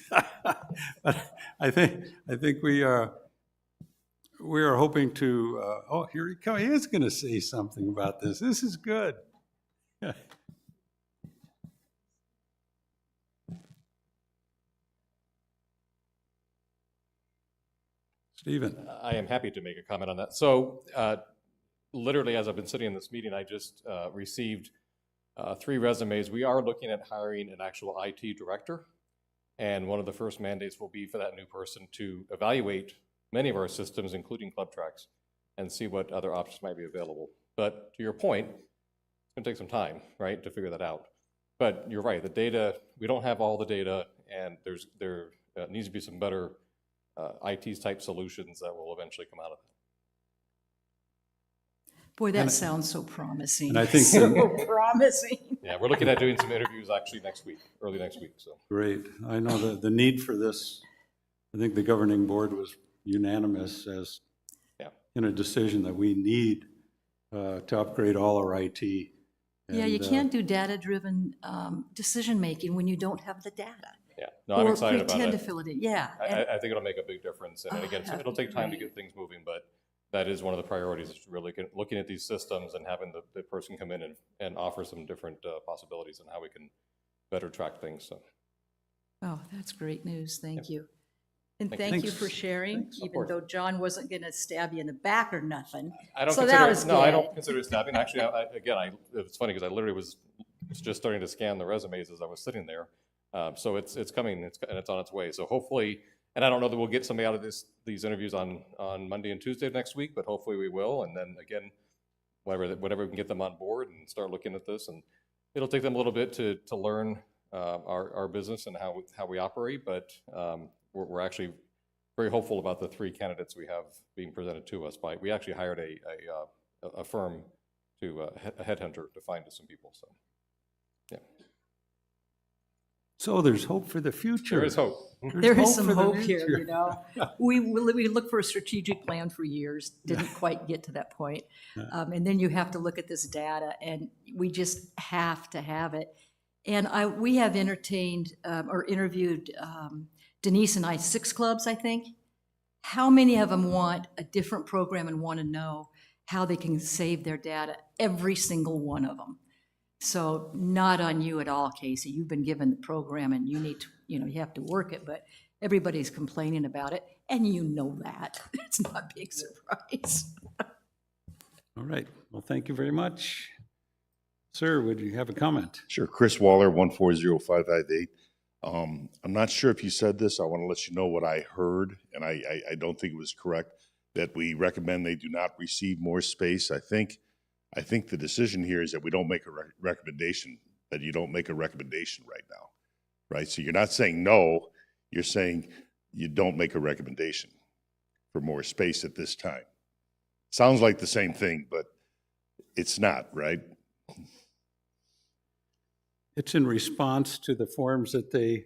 But I think we are hoping to, oh, here he comes. He is going to say something about this. This is good. Stephen. I am happy to make a comment on that. So literally, as I've been sitting in this meeting, I just received 3 resumes. We are looking at hiring an actual IT director. And one of the first mandates will be for that new person to evaluate many of our systems, including club tracks, and see what other options might be available. But to your point, it's going to take some time, right, to figure that out. But you're right, the data, we don't have all the data, and there needs to be some better IT-type solutions that will eventually come out of it. Boy, that sounds so promising. And I think so that- promising. Yeah, we're looking at doing some interviews actually next week, early next week, so. Great. I know the need for this, I think the governing board was unanimous as in a decision that we need to upgrade all our IT. Yeah, you And, can't do data-driven decision-making when you don't have the data. Yeah, no, I'm excited about it. Or pretend to fill it in, yeah. I think it'll make a big difference, and again, that'd it'll be take time to great. get things moving, but that is one of the priorities, is really looking at these systems and having the person come in and offer some different possibilities on how we can better track things, so. Oh, that's great news, thank you. And Thank you. thank you Thanks. for sharing, Of even course. though John wasn't gonna stab you in the back or nothing. I don't So consider that it, was no, I good. don't consider it stabbing. Actually, it's funny because I literally was just starting to scan the resumes as I was sitting there. So it's coming, and it's on its way. So hopefully, and I don't know that we'll get somebody out of these interviews on Monday and Tuesday of next week, but hopefully we will. And then again, whatever we can get them on board and start looking at this, and it'll take them a little bit to learn our business and how we operate. But we're actually very hopeful about the 3 candidates we have being presented to us by. We actually hired a firm a headhunter to find us some people. So, yeah. So there's hope for the future. There is hope. There is some for the hope here, future. you know. We looked for a strategic plan for years, didn't quite get to that point. And then you have to look at this data, and we just have to have it. And we have entertained or interviewed Denise and I, 6 clubs, I think. How many of them want a different program and want to know how they can save their data? Every single one of them. So not on you at all, Casey. You've been given the program and you need to, you have to work it, but everybody's complaining about it, and you know that. It's not a big surprise. All right. Well, thank you very much. Sir, would you have a comment? Sure. Chris Waller, 140558. I'm not sure if you said this. I want to let you know what I heard, and I don't think it was correct, that we recommend they do not receive more space. I think the decision here is that we don't make a recommendation, that you don't make a recommendation right now, right? So you're not saying no, you're saying you don't make a recommendation for more space at this time. Sounds like the same thing, but it's not, right? It's in response to the forms that they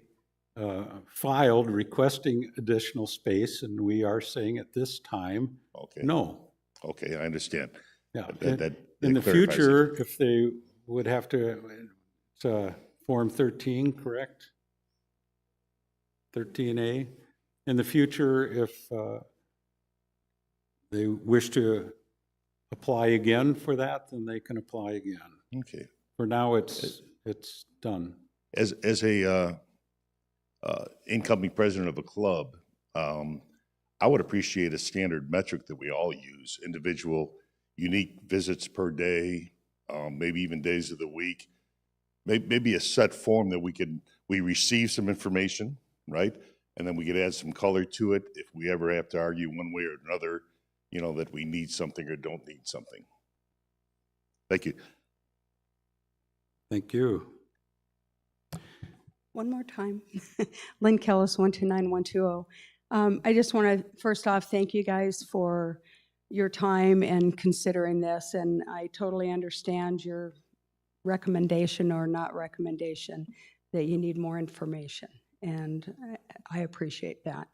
filed requesting additional space, and we are saying at this time, no. Okay, I understand. Yeah. That In the clarifies it. future, if they would have to, it's Form 13, correct? 13A. In the future, if they wish to apply again for that, then they can apply again. Okay. For now, it's done. As a incoming president of a club, I would appreciate a standard metric that we all use: individual, unique visits per day, maybe even days of the week. Maybe a set form that we receive some information, right? And then we could add some color to it if we ever have to argue one way or another, that we need something or don't need something. Thank you. Thank you. One more time. Lynn Kellis, 129120. I just want to, first off, thank you guys for your time and considering this, and I totally understand your recommendation or not recommendation that you need more information, and I appreciate that.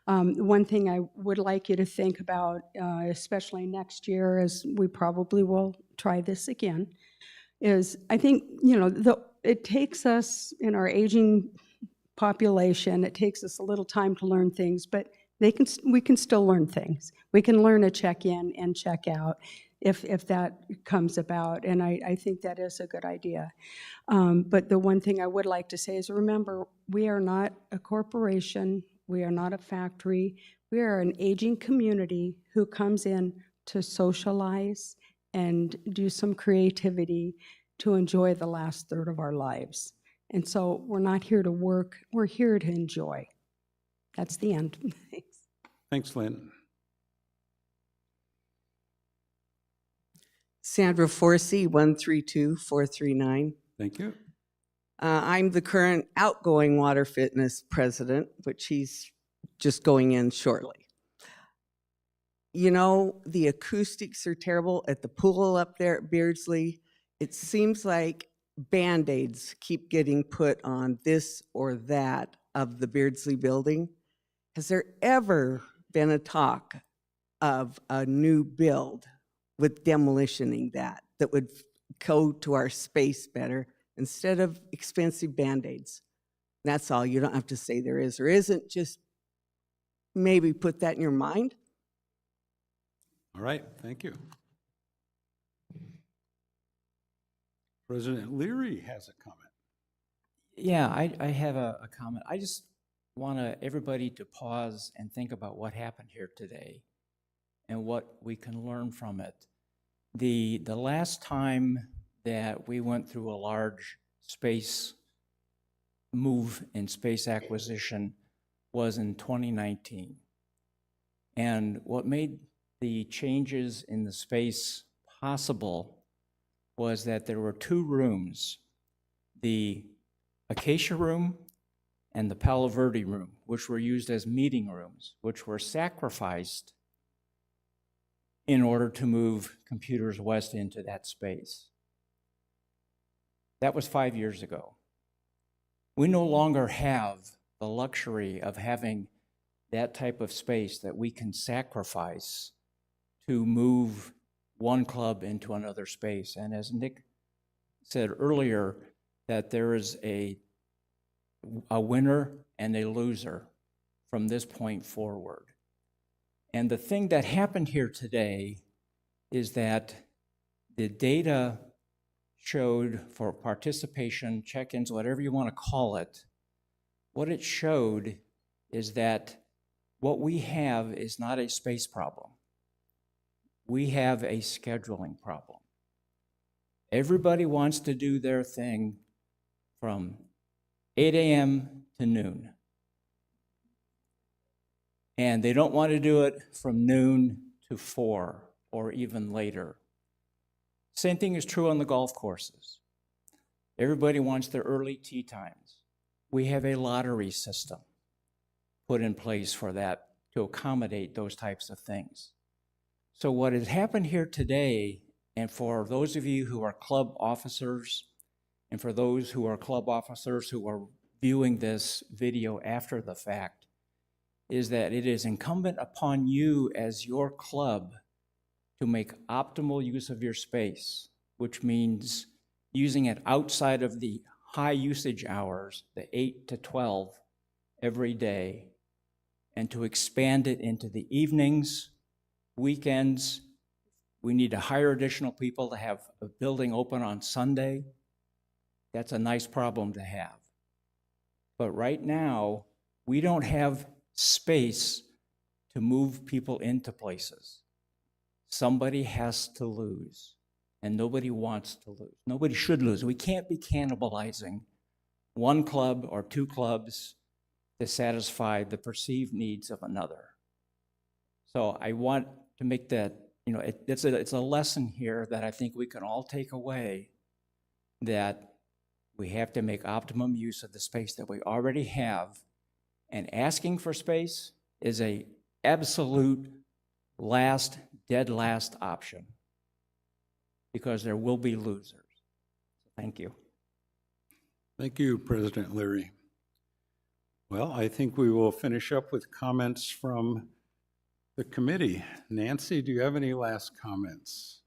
One thing I would like you to think about, especially next year, as we probably will try this again, is I think, it takes us, in our aging population, it takes us a little time to learn things, but we can still learn things. We can learn to check in and check out if that comes about, and I think that is a good idea. But the one thing I would like to say is, remember, we are not a corporation, we are not a factory, we are an aging community who comes in to socialize and do some creativity to enjoy the last third of our lives. And so we're not here to work, we're here to enjoy. That's the end. Thanks. Thanks, Lynn. Sandra Forsey, 132439. Thank you. I'm the current outgoing Water Fitness president, which he's just going in shortly. You know, the acoustics are terrible at the pool up there at Beardsley. It seems like Band-Aids keep getting put on this or that of the Beardsley building. Has there ever been a talk of a new build with demolitioning that would go to our space better instead of expensive Band-Aids? That's all. You don't have to say there is or isn't. Just maybe put that in your mind. All right, thank you. President Leary has a comment. Yeah, I have a comment. I just want everybody to pause and think about what happened here today and what we can learn from it. The last time that we went through a large space move in space acquisition was in 2019. And what made the changes in the space possible was that there were two rooms, the Acacia room and the Palo Verde room, which were used as meeting rooms, which were sacrificed in order to move Computers West into that space. That was 5 years ago. We no longer have the luxury of having that type of space that we can sacrifice to move one club into another space. And as Nick said earlier, that there is a winner and a loser from this point forward. And the thing that happened here today is that the data showed for participation, check-ins, whatever you want to call it, what it showed is that what we have is not a space problem. We have a scheduling problem. Everybody wants to do their thing from 8 a.m. to noon. And they don't want to do it from noon to 4 or even later. Same thing is true on the golf courses. Everybody wants their early tee times. We have a lottery system put in place for that to accommodate those types of things. So what has happened here today, and for those of you who are club officers, and for those who are club officers who are viewing this video after the fact, is that it is incumbent upon you as your club to make optimal use of your space, which means using it outside of the high usage hours, the 8 to 12 every day, and to expand it into the evenings, weekends. We need to hire additional people to have a building open on Sunday. That's a nice problem to have. But right now, we don't have space to move people into places. Somebody has to lose, and nobody wants to lose. Nobody should lose. We can't be cannibalizing one club or two clubs to satisfy the perceived needs of another. So I want to make that, it's a lesson here that I think we can all take away, that we have to make optimum use of the space that we already have, and asking for space is a absolute dead last option, because there will be losers. Thank you. Thank you, President Leary. Well, I think we will finish up with comments from the committee. Nancy, do you have any last comments?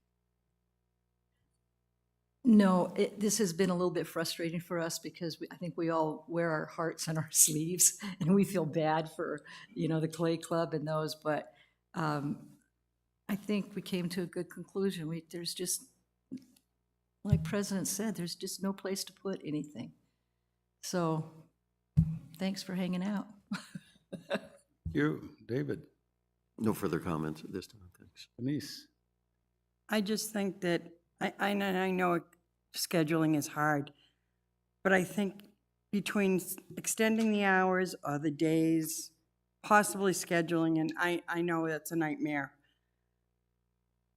No, this has been a little bit frustrating for us because I think we all wear our hearts on our sleeves and we feel bad for, the Clay Club and those, but I think we came to a good conclusion. There's just, like President said, there's just no place to put anything. So thanks for hanging out. Thank you, David. No further comments at this time, thanks. Denise. I just think that, I know scheduling is hard, but I think between extending the hours or the days, possibly scheduling, and I know that's a nightmare.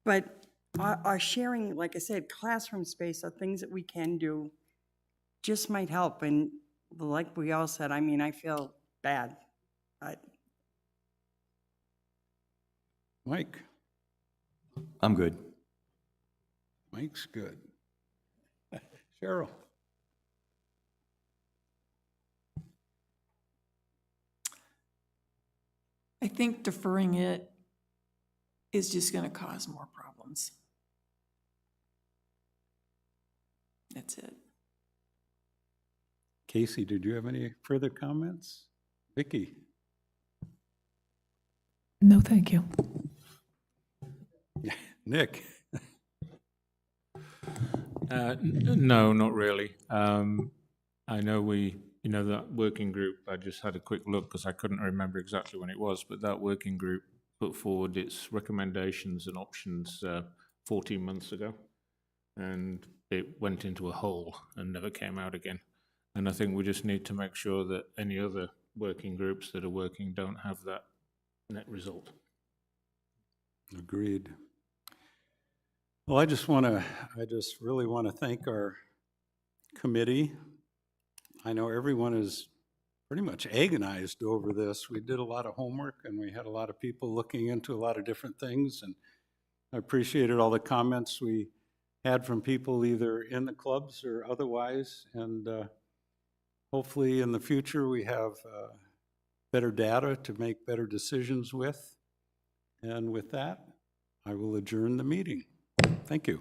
But our sharing, like I said, classroom space are things that we can do, just might help. And like we all said, I mean, I feel bad. Mike? I'm good. Mike's good. Cheryl? I think deferring it is just going to cause more problems. That's it. Casey, did you have any further comments? Vicki? No, thank you. Nick? No, not really. I know that working group, I just had a quick look because I couldn't remember exactly when it was, but that working group put forward its recommendations and options 14 months ago. And it went into a hole and never came out again. And I think we just need to make sure that any other working groups that are working don't have that net result. Agreed. Well, I just really want to thank our committee. I know everyone is pretty much agonized over this. We did a lot of homework and we had a lot of people looking into a lot of different things, and I appreciated all the comments we had from people either in the clubs or otherwise, and hopefully in the future we have better data to make better decisions with. And with that, I will adjourn the meeting. Thank you.